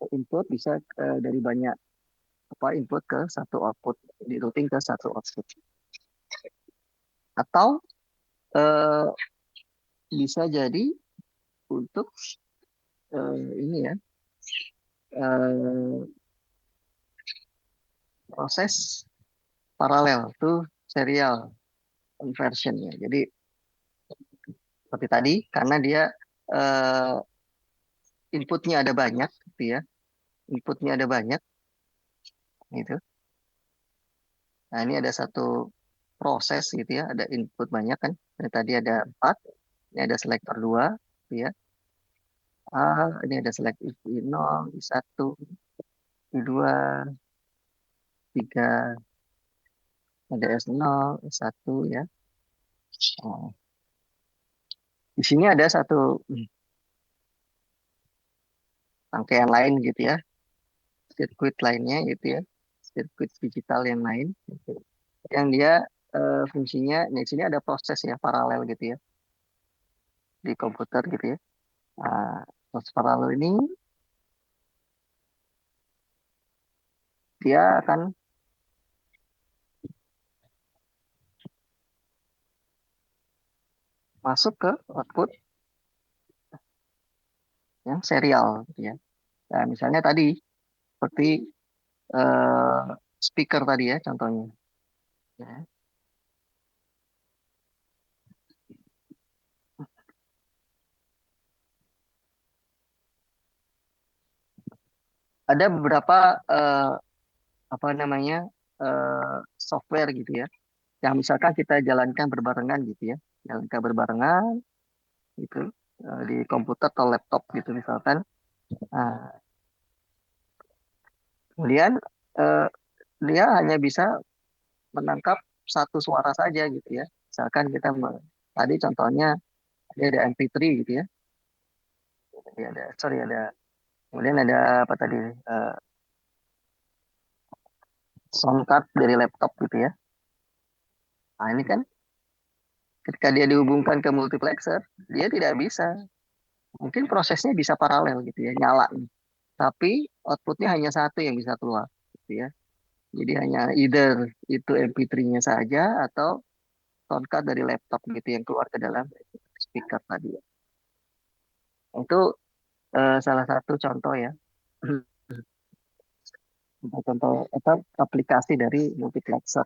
input bisa dari banyak apa input ke satu output, di routing ke satu output. Atau eh, bisa jadi untuk ini ya eh, proses paralel tuh serial conversion ya. Jadi seperti tadi karena dia eh, inputnya ada banyak gitu ya, inputnya ada banyak gitu. Nah, ini ada satu proses gitu ya, ada input banyak kan. Dari tadi ada 4, ini ada selektor 2 gitu ya. Ini ada select I0, I1, I2, 3, ada S0, S1 ya. Oh, di sini ada satu rangkaian lain gitu ya. sirkuit lainnya gitu ya, sirkuit digital yang lain, gitu. Yang dia fungsinya, di sini ada proses ya paralel gitu ya di komputer gitu ya. Nah, proses paralel ini dia akan masuk ke output yang serial gitu ya. Nah, misalnya tadi seperti eh, speaker tadi ya contohnya. Ya. Ada beberapa eh, apa namanya software gitu ya, yang misalkan kita jalankan berbarengan gitu ya, jalankan berbarengan gitu di komputer atau laptop gitu misalkan. Nah, kemudian eh, dia hanya bisa menangkap satu suara saja gitu ya. Misalkan kita tadi contohnya dia ada MP3 gitu ya. Jadi ada sorry ada kemudian ada apa tadi eh, sound card dari laptop gitu ya. Nah, ini kan ketika dia dihubungkan ke multiplexer, dia tidak bisa. Mungkin prosesnya bisa paralel gitu ya, nyala nih. Tapi outputnya hanya satu yang bisa keluar gitu ya. Jadi hanya either itu MP3-nya saja atau sound card dari laptop gitu yang keluar ke dalam speaker tadi. Itu salah satu contoh ya. Contoh apa aplikasi dari multiplexer.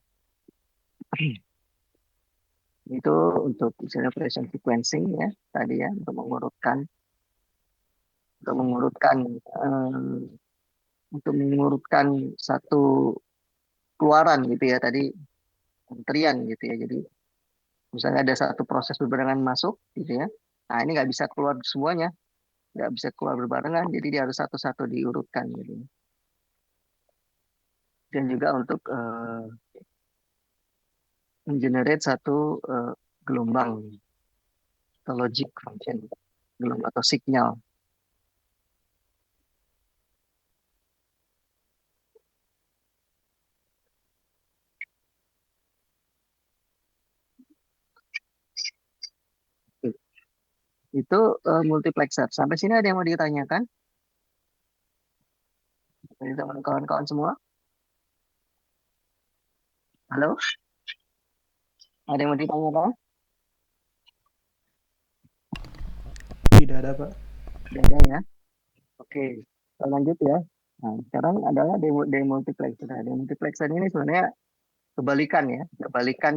Itu untuk misalnya operation sequencing ya tadi ya untuk mengurutkan eh, untuk mengurutkan satu keluaran gitu ya tadi antrian gitu ya. Jadi misalnya ada satu proses berbarengan masuk gitu ya. Nah ini nggak bisa keluar semuanya, nggak bisa keluar berbarengan. Jadi dia harus satu-satu diurutkan gitu. Dan juga untuk mengenerate satu gelombang atau logic function, gelombang atau signal. Itu multiplexer. Sampai sini ada yang mau ditanyakan dari teman kawan-kawan semua? Halo, ada yang mau ditanyakan? Tidak ada, Pak. Tidak ada ya. Oke, kita lanjut ya. Nah, sekarang adalah demultiplexer. Nah, demultiplexer ini sebenarnya kebalikan ya, kebalikan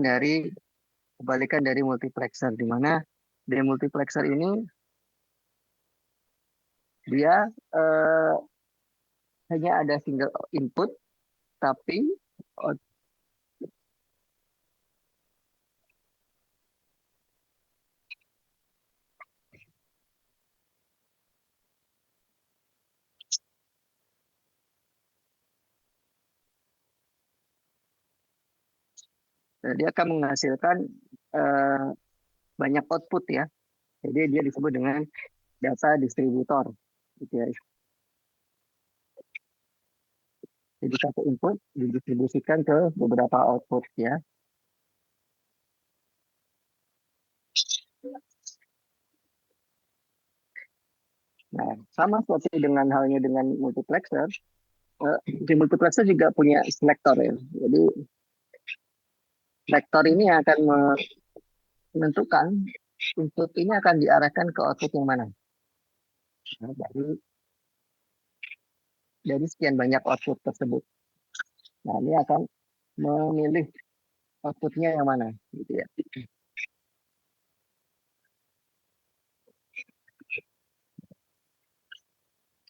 dari multiplexer di mana demultiplexer ini dia eh, hanya ada single input tapi out- dia akan menghasilkan eh, banyak output ya. Jadi dia disebut dengan data distributor gitu ya. Jadi satu input didistribusikan ke beberapa output ya. Nah, sama seperti dengan halnya dengan multiplexer, di multiplexer juga punya selektor ya. Jadi selektor ini akan menentukan input ini akan diarahkan ke output yang mana. Nah, dari sekian banyak output tersebut. Nah, ini akan memilih outputnya yang mana, gitu ya.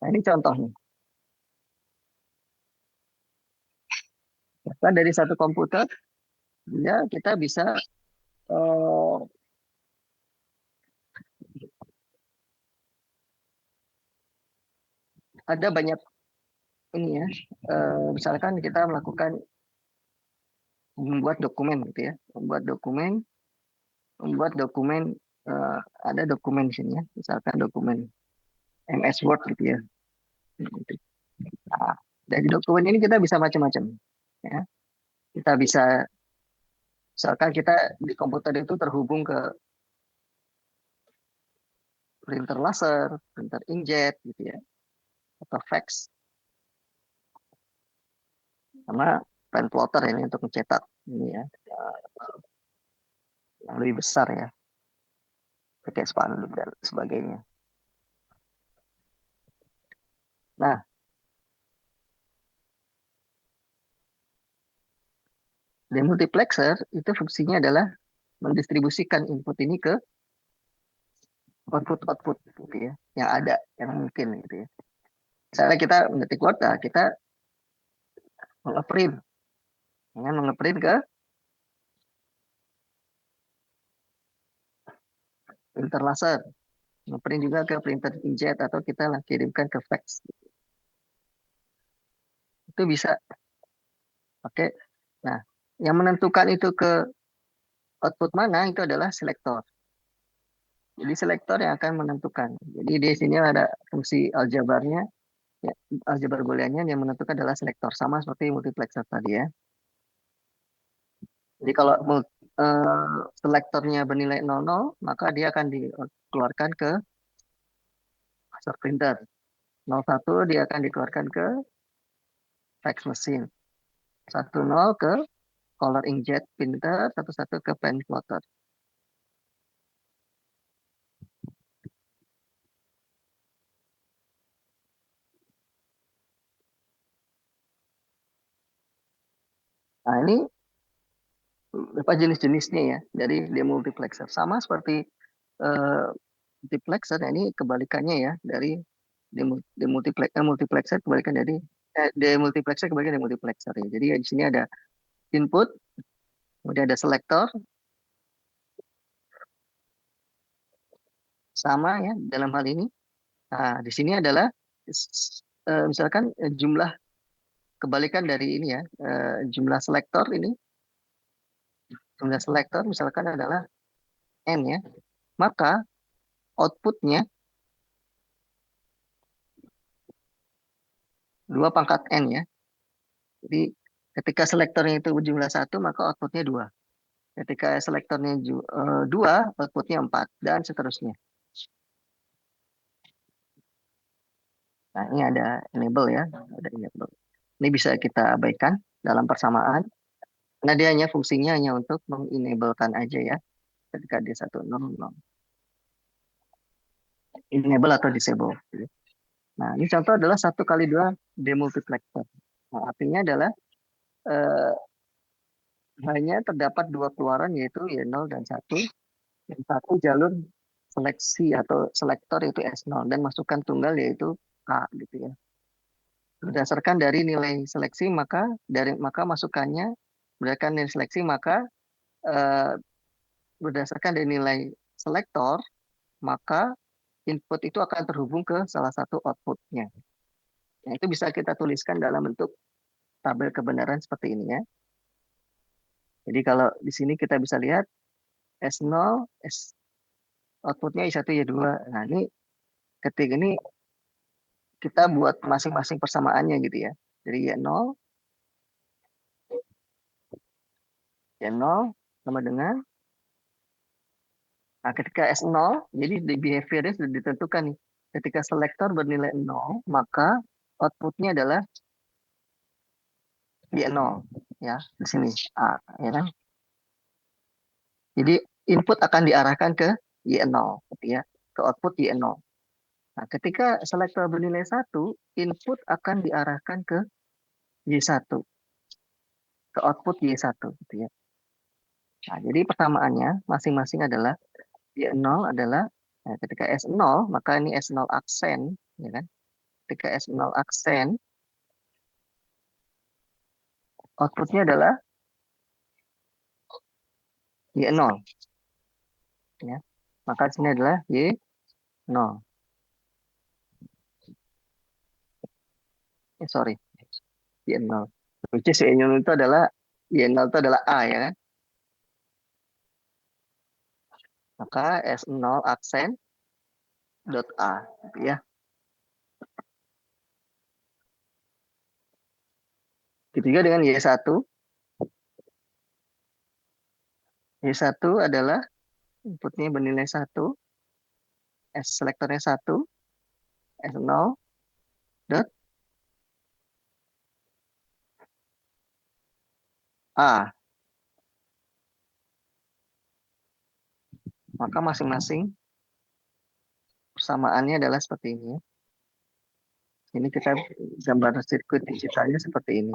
Nah, ini contohnya. Bahkan dari satu komputer, ya kita bisa eh, ada banyak ini ya. Misalkan kita melakukan membuat dokumen gitu ya, membuat dokumen eh, ada dokumen di sini ya, misalkan dokumen MS Word gitu ya. Dari dokumen ini kita bisa macam-macam. Ya. Kita bisa, misalkan kita di komputer itu terhubung ke printer laser, printer inkjet, gitu ya, atau fax, sama pen plotter ini untuk mencetak ini ya, yang lebih besar ya, pakai spanduk dan sebagainya. Nah, demultiplexer itu fungsinya adalah mendistribusikan input ini ke output gitu ya, yang ada, yang mungkin gitu ya. Misalnya kita mengetik Word, nah kita mengeprint, dengan mengeprint ke printer laser, ngeprint juga ke printer inkjet, atau kita kirimkan ke fax. Itu bisa pakai. Nah, yang menentukan itu ke output mana itu adalah selektor. Jadi selektor yang akan menentukan. Jadi di sini ada fungsi aljabarnya, ya, aljabar booleannya yang menentukan adalah selektor, sama seperti multiplexer tadi ya. Jadi kalau selektornya bernilai 00, maka dia akan dikeluarkan ke master printer. 01 dia akan dikeluarkan ke fax machine. 10 ke color inkjet printer, 11 ke pen plotter. Nah, ini berapa jenis-jenisnya ya dari demultiplexer. Sama seperti eh, multiplexer, ya, ini kebalikannya ya dari multiplexer kebalikan dari demultiplexer kebalikan dari multiplexer ya. Jadi ya, di sini ada input, kemudian ada selektor, sama ya dalam hal ini. Nah, di sini adalah misalkan jumlah kebalikan dari ini ya, jumlah selektor ini, jumlah selektor misalkan adalah n ya, maka outputnya 2 pangkat n ya. Jadi ketika selektornya itu berjumlah 1, maka outputnya 2. Ketika selektornya 2, outputnya 4, dan seterusnya. Nah, ini ada enable ya. Ada enable. Ini bisa kita abaikan dalam persamaan. Karena dia hanya fungsinya hanya untuk mengenablekan aja ya. Ketika dia 100. Enable atau disable. Nah, ini contoh adalah 1x2 demultiplexer. Nah, artinya adalah eh, hanya terdapat 2 keluaran, yaitu Y0 dan 1. Yang satu jalur seleksi atau selektor yaitu S0, dan masukan tunggal yaitu K gitu ya. Berdasarkan dari nilai seleksi, maka masukannya berdasarkan nilai seleksi, maka eh, berdasarkan dari nilai selektor, maka input itu akan terhubung ke salah satu outputnya. Nah, itu bisa kita tuliskan dalam bentuk tabel kebenaran seperti ini ya. Jadi kalau di sini kita bisa lihat S0, outputnya I1, Y2. Nah, ini ketik ini kita buat masing-masing persamaannya gitu ya. Jadi Y0, Y0 sama dengan, nah ketika S0, jadi di behaviornya sudah ditentukan nih. Ketika selektor bernilai 0, maka outputnya adalah Y0 ya, di sini A ya kan. Jadi input akan diarahkan ke Y0 gitu ya, ke output Y0. Nah, ketika selektor bernilai 1, input akan diarahkan ke Y1, ke output Y1 gitu ya. Nah, jadi persamaannya masing-masing adalah Y0 adalah, nah, ketika S0, maka ini S0 aksen ya kan. Ketika S0 aksen, outputnya adalah Y0 ya. Maka sini adalah Y0. Sorry, Y0. Which is Y0 itu adalah A ya kan. Maka S0 aksen dot A gitu ya. Begitu juga dengan Y1. Y1 adalah inputnya bernilai 1, S selektornya 1, S0, dot A. Maka masing-masing persamaannya adalah seperti ini. Ini kita gambar sirkuit digitalnya seperti ini.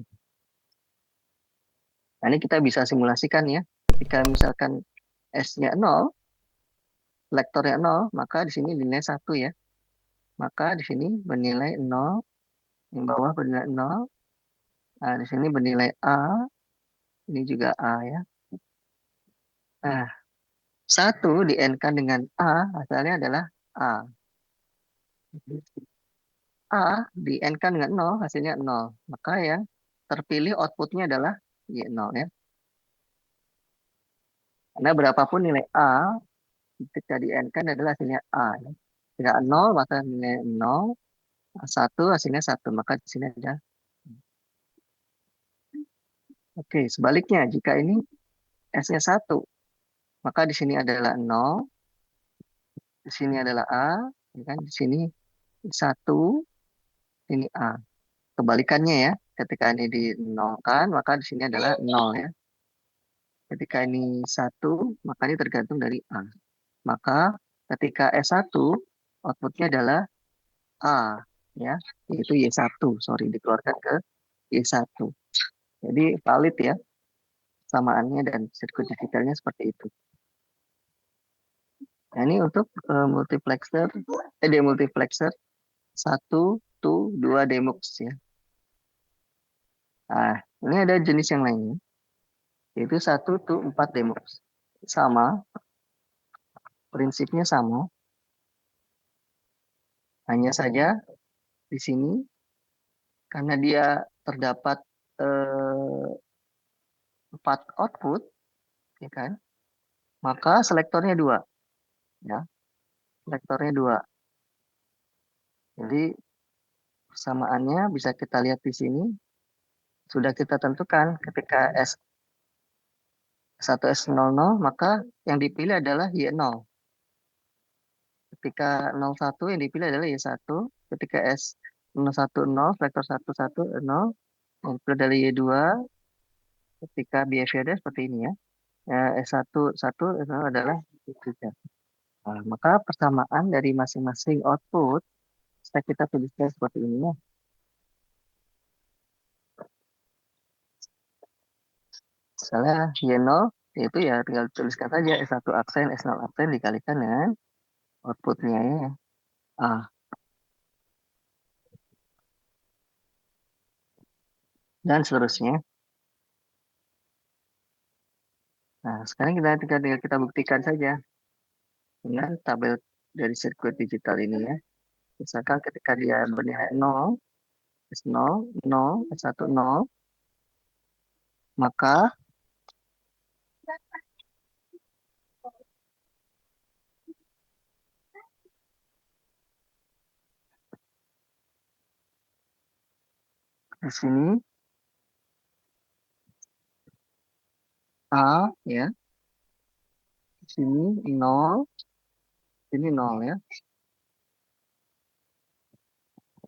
Nah, ini kita bisa simulasikan ya. Ketika misalkan S-nya 0, selektornya 0, maka di sini nilai 1 ya. Maka di sini bernilai 0, yang bawah bernilai 0. Nah, di sini bernilai A, ini juga A ya. Nah, 1 di-N-kan dengan A, hasilnya adalah A. A di-N-kan dengan 0, hasilnya 0. Maka yang terpilih outputnya adalah Y0 ya. Karena berapapun nilai A, ketika di-N-kan adalah hasilnya A. Ya. Jika 0, maka nilai 0. 1, hasilnya 1. Maka di sini ada. Oke, sebaliknya, jika ini S-nya 1, maka di sini adalah 0. Di sini adalah A. Ya kan? Di sini 1, ini A. Kebalikannya ya. Ketika ini di-nolkan, maka di sini adalah 0 ya. Ketika ini 1, maka ini tergantung dari A. Maka ketika S1, outputnya adalah A. Ya, yaitu Y1. Sorry, dikeluarkan ke Y1. Jadi valid ya samaannya dan sirkuit digitalnya seperti itu. Nah, ini untuk multiplexer, demultiplexer 1 to 2 demux ya. Nah, ini ada jenis yang lainnya, yaitu 1 to 4 demux. Sama, prinsipnya sama. Hanya saja di sini karena dia terdapat 4 output, ya kan? Maka selektornya 2, ya. Selektornya 2. Jadi persamaannya bisa kita lihat di sini. Sudah kita tentukan ketika S1 S00, maka yang dipilih adalah Y0. Ketika 01 yang dipilih adalah Y1. Ketika S010, vektor 11, 0, yang dipilih adalah Y2. Ketika behaviornya seperti ini ya. S1, 1 S0 adalah Y3. Nah, maka persamaan dari masing-masing output bisa kita tuliskan seperti ini ya. Misalnya Y0 yaitu ya tinggal tuliskan saja S1 aksen, S0 aksen dikalikan dengan outputnya ya. A. Dan seterusnya. Nah, sekarang kita buktikan saja dengan tabel dari sirkuit digital ini ya. Misalkan ketika dia bernilai 0, S0, 0, S1, 0, maka di sini A ya, di sini 0, sini 0 ya.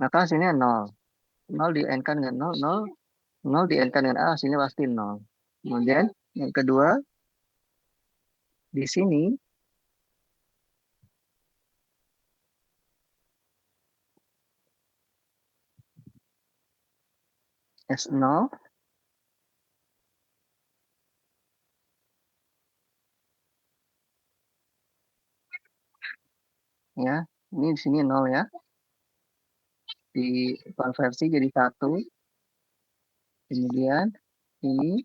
Maka hasilnya 0. 0 di-N-kan dengan 0, 0, 0 di-N-kan dengan A, hasilnya pasti 0. Kemudian yang kedua, di sini S0 ya, ini di sini 0 ya. Dikonversi jadi 1. Kemudian ini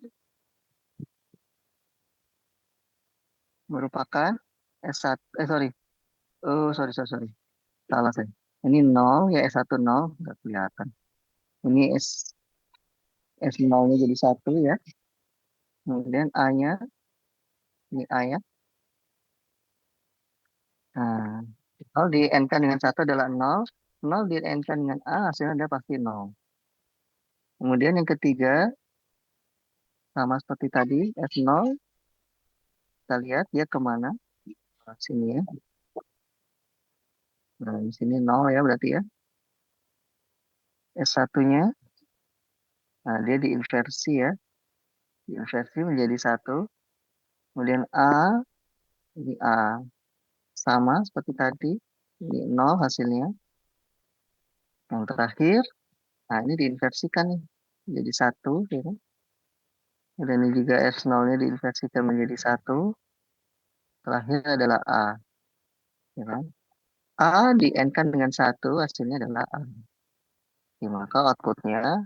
merupakan S1, sorry. Oh, sorry. Salah saya. Ini 0 ya, S1 0, nggak kelihatan. Ini S0-nya jadi 1 ya. Kemudian A-nya, ini A ya. Nah, 0 di N-kan dengan 1 adalah 0. 0 di N-kan dengan A, hasilnya adalah pasti 0. Kemudian yang ketiga, sama seperti tadi, S0, kita lihat dia kemana. Nah, sini ya. Nah, di sini 0 ya berarti ya. S1-nya, nah dia diinversi ya. Diinversi menjadi 1. Kemudian A, ini A. Sama seperti tadi. Ini 0 hasilnya. Yang terakhir, nah ini diinversikan nih. Jadi 1. Ya kan? Dan ini juga S0-nya diinversikan menjadi 1. Terakhir adalah A. Ya kan? A di-N-kan dengan 1, hasilnya adalah A. Ya, maka outputnya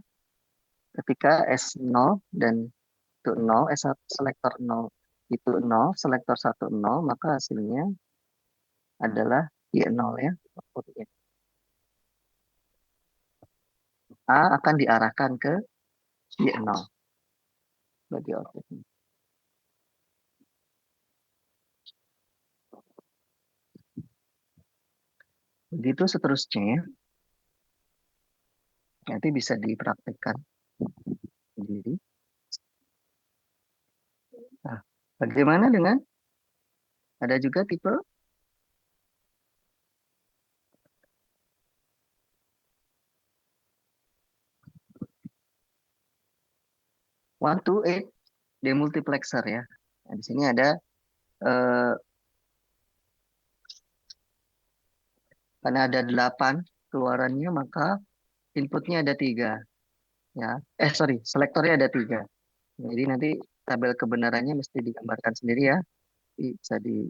ketika S0 dan itu 0, S1 selektor 0 itu 0, selektor 1 0, maka hasilnya adalah Y0 ya. Outputnya. A akan diarahkan ke Y0 bagi outputnya. Begitu seterusnya ya. Nanti bisa dipraktekkan sendiri. Nah, bagaimana dengan ada juga tipe 128 demultiplexer ya. Nah, di sini ada eh, karena ada 8 keluarannya maka inputnya ada 3 ya. Sorry, selektornya ada 3. Jadi nanti tabel kebenarannya mesti digambarkan sendiri ya. Bisa di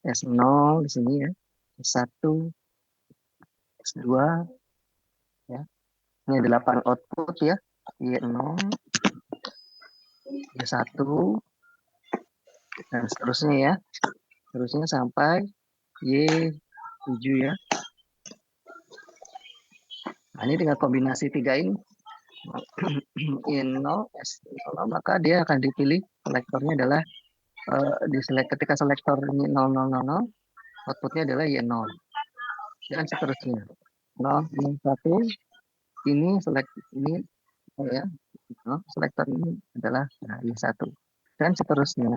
S0 di sini ya. S1, S2 ya. Ini ada 8 output ya. Y0, Y1 dan seterusnya ya. Terusnya sampai Y7 ya. Nah, ini dengan kombinasi 3 ini Y0, S0, maka dia akan dipilih selektornya adalah ketika selektor ini 0000, outputnya adalah Y0 dan seterusnya 001 ini ya selektor ini adalah Y1 dan seterusnya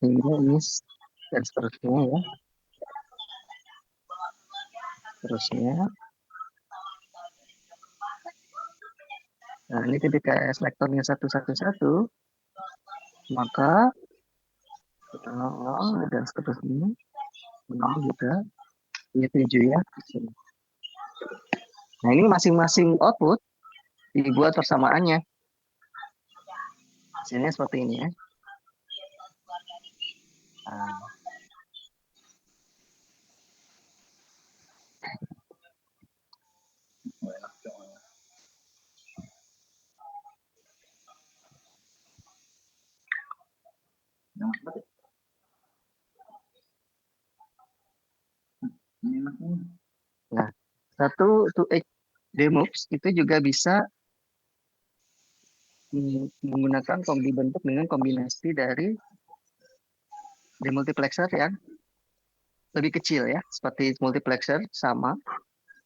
hingga ini dan seterusnya ya terusnya. Nah ini ketika selektornya 111 maka 0 dan seterusnya 0 juga Y7 ya. Nah ini masing-masing output dibuat persamaannya. Hasilnya seperti ini ya. Nah, nah, 128 demux itu juga bisa menggunakan dibentuk dengan kombinasi dari demultiplexer yang lebih kecil ya, seperti multiplexer sama.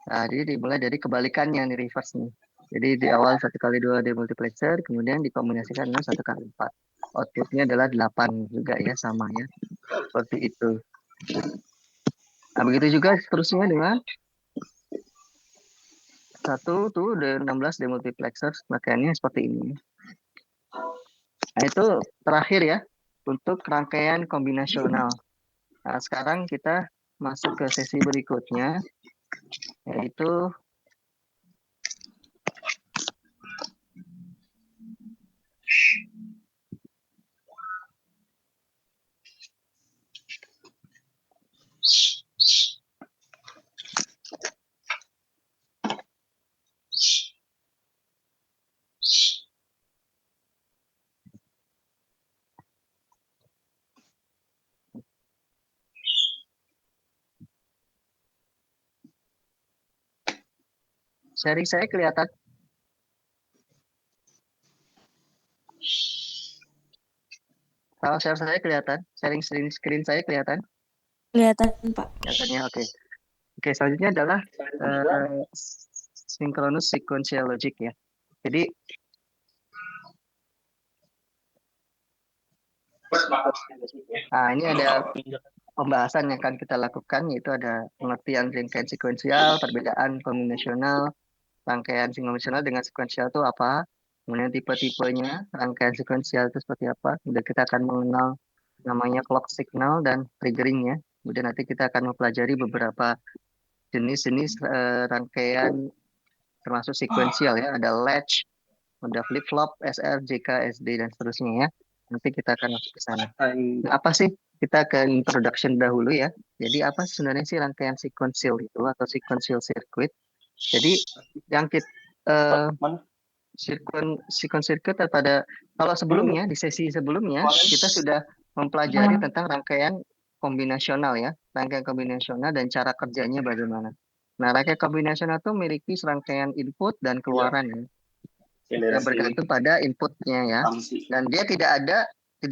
Nah, jadi dimulai dari kebalikannya nih reverse nih. Jadi di awal 1x2 demultiplexer, kemudian dikombinasikan dengan 1x4. Outputnya adalah 8 juga ya, sama ya. Seperti itu. Nah, begitu juga seterusnya dengan 16 demultiplexer, makanya seperti ini. Nah, itu terakhir ya, untuk rangkaian kombinasional. Nah, sekarang kita masuk ke sesi berikutnya, yaitu sharing saya kelihatan. Kalau share saya kelihatan, sharing screen saya kelihatan. Kelihatan, Pak. Kelihatannya oke. Oke, selanjutnya adalah synchronous sequential logic ya. Jadi ini ada pembahasan yang akan kita lakukan, yaitu ada pengertian rangkaian sekuensial, perbedaan kombinasional, rangkaian sekuensial dengan sekuensial itu apa, kemudian tipe-tipenya, rangkaian sekuensial itu seperti apa, kemudian kita akan mengenal namanya clock signal dan triggeringnya, kemudian nanti kita akan mempelajari beberapa jenis-jenis rangkaian termasuk sekuensial ya, ada latch, ada flip-flop, SR, JK, SD, dan seterusnya ya. Nanti kita akan masuk ke sana. Nah, apa sih? Kita ke introduction dahulu ya. Jadi apa sebenarnya sih rangkaian sequential itu atau sequential circuit? Jadi yang kita sequence circuit pada kalau sebelumnya di sesi sebelumnya kita sudah mempelajari tentang rangkaian kombinasional ya, rangkaian kombinasional dan cara kerjanya bagaimana. Nah, rangkaian kombinasional itu memiliki serangkaian input dan keluaran ya, yang bergantung pada inputnya ya, dan dia tidak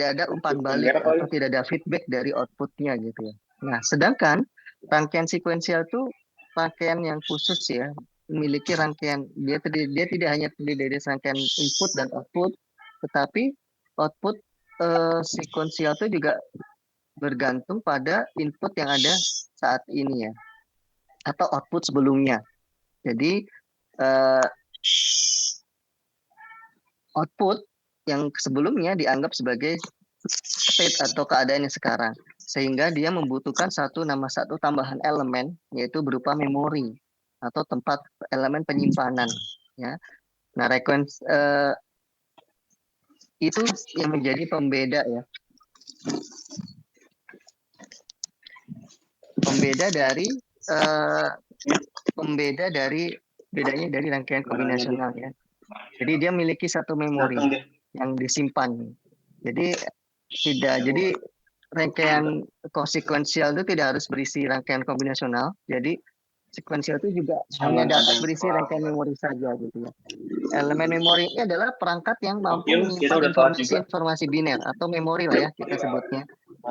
ada umpan balik atau tidak ada feedback dari outputnya gitu ya. Nah, sedangkan rangkaian sekuensial itu rangkaian yang khusus ya, memiliki rangkaian dia tidak hanya terdiri dari rangkaian input dan output, tetapi output sekuensial itu juga bergantung pada input yang ada saat ini ya, atau output sebelumnya. Jadi output yang sebelumnya dianggap sebagai state atau keadaan yang sekarang, sehingga dia membutuhkan satu tambahan elemen, yaitu berupa memori atau tempat elemen penyimpanan ya. Nah, itu yang menjadi pembeda ya, pembeda dari bedanya dari rangkaian kombinasional ya. Jadi dia memiliki satu memori yang disimpan. Jadi rangkaian konsekuensial itu tidak harus berisi rangkaian kombinasional. Jadi sekuensial itu juga hanya dapat berisi rangkaian memori saja gitu ya. Elemen memori ini adalah perangkat yang mampu menyimpan informasi biner atau memori lah ya kita sebutnya.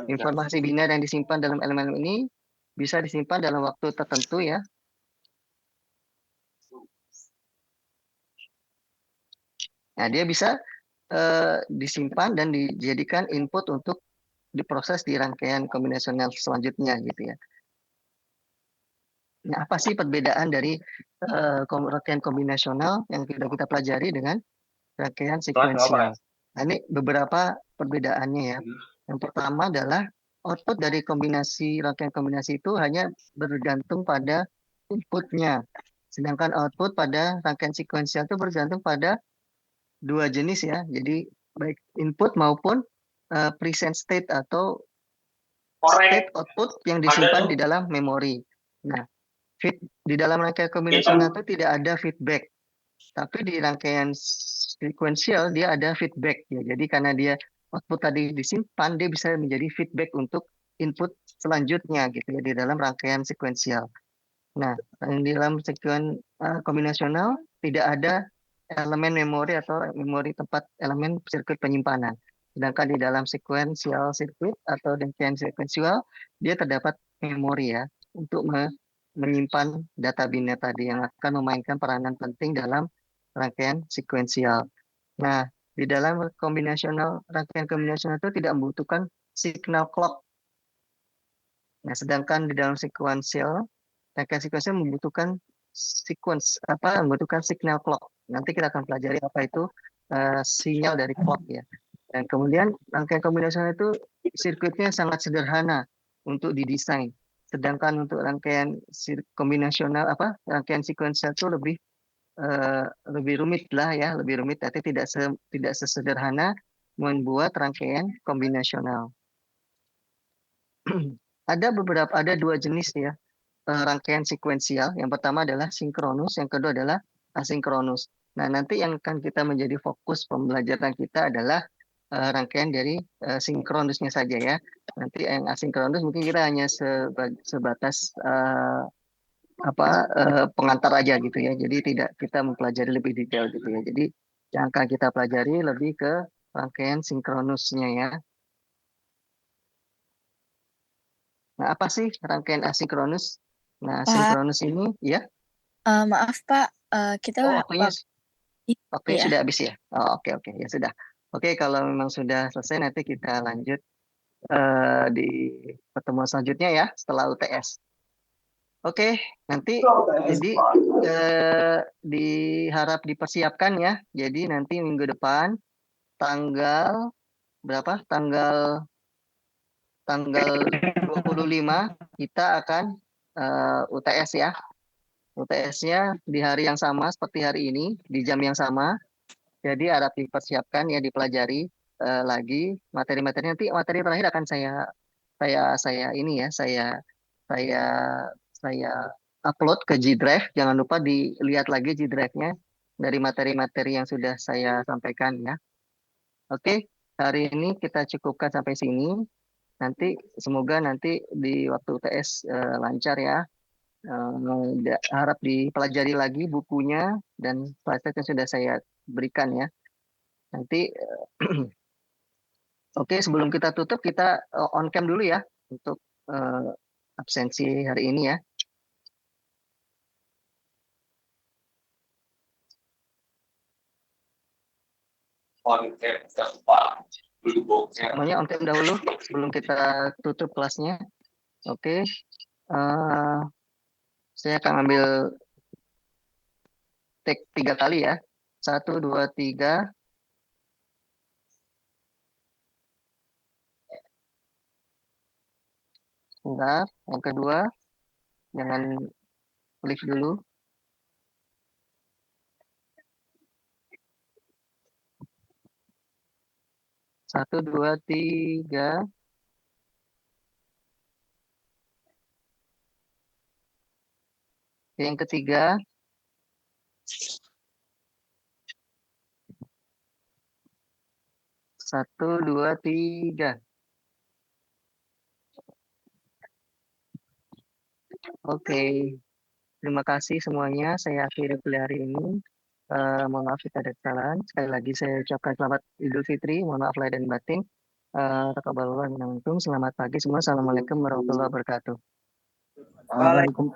Informasi biner yang disimpan dalam elemen ini bisa disimpan dalam waktu tertentu ya. Nah, dia bisa disimpan dan dijadikan input untuk diproses di rangkaian kombinasional selanjutnya gitu ya. Nah, apa sih perbedaan dari rangkaian kombinasional yang sudah kita pelajari dengan rangkaian sekuensial? Nah, ini beberapa perbedaannya ya. Yang pertama adalah output dari rangkaian kombinasi itu hanya bergantung pada inputnya. Sedangkan output pada rangkaian sekuensial itu bergantung pada dua jenis ya. Jadi baik input maupun present state atau state output yang disimpan di dalam memori. Nah, di dalam rangkaian kombinasional itu tidak ada feedback, tapi di rangkaian sekuensial dia ada feedback ya. Jadi karena dia output tadi disimpan, dia bisa menjadi feedback untuk input selanjutnya gitu ya di dalam rangkaian sekuensial. Nah, di dalam kombinasional tidak ada elemen memori atau memori tempat elemen sirkuit penyimpanan. Sedangkan di dalam sequential circuit atau rangkaian sekuensial dia terdapat memori ya untuk menyimpan data biner tadi yang akan memainkan peranan penting dalam rangkaian sekuensial. Nah, di dalam rangkaian kombinasional itu tidak membutuhkan signal clock. Nah, sedangkan di dalam rangkaian sekuensial membutuhkan membutuhkan signal clock. Nanti kita akan pelajari apa itu sinyal dari clock ya. Dan kemudian rangkaian kombinasional itu sirkuitnya sangat sederhana untuk didesain. Sedangkan untuk rangkaian rangkaian sekuensial itu lebih rumit lah ya, lebih rumit, tapi tidak sesederhana membuat rangkaian kombinasional. Ada dua jenis ya rangkaian sekuensial. Yang pertama adalah sinkronus, yang kedua adalah asinkronus. Nah, nanti yang akan kita menjadi fokus pembelajaran kita adalah rangkaian dari sinkronusnya saja ya. Nanti yang asinkronus mungkin kita hanya sebatas pengantar aja gitu ya. Jadi tidak kita mempelajari lebih detail gitu ya. Jadi yang akan kita pelajari lebih ke rangkaian sinkronusnya ya. Nah, apa sih rangkaian asinkronus? Nah, Pak, sinkronus ini ya. maaf Pak, kita Waktunya Waktunya Iya. sudah habis ya? Oh, oke, oke, ya sudah. Oke, kalau memang sudah selesai nanti kita lanjut di pertemuan selanjutnya ya setelah UTS. Oke, nanti jadi diharap dipersiapkan ya. Jadi nanti minggu depan tanggal berapa? Tanggal 25 kita akan UTS ya. UTS-nya di hari yang sama seperti hari ini, di jam yang sama. Jadi harap dipersiapkan ya, dipelajari lagi materi-materi. Nanti materi terakhir akan saya ini ya, saya saya upload ke G Drive. Jangan lupa dilihat lagi G Drive-nya dari materi-materi yang sudah saya sampaikan ya. Oke, hari ini kita cukupkan sampai sini. Nanti semoga nanti di waktu UTS lancar ya. Harap dipelajari lagi bukunya dan slide yang sudah saya berikan ya. Nanti oke, sebelum kita tutup kita on cam dulu ya untuk eh, absensi hari ini ya. Semuanya on cam dahulu sebelum kita tutup kelasnya. Oke, saya akan ambil take 3 kali ya. 1, 2, 3. Sebentar, yang kedua jangan klik dulu. 1, 2, 3. Yang ketiga, 1, 2, 3. Oke, terima kasih semuanya. Saya akhiri kuliah hari ini. Mohon maaf jika ada kesalahan. Sekali lagi saya ucapkan selamat Idul Fitri. Mohon maaf lahir dan batin. Taqabbalallahu minna wa minkum. Selamat pagi semua. Assalamualaikum warahmatullahi wabarakatuh. Waalaikumsalam.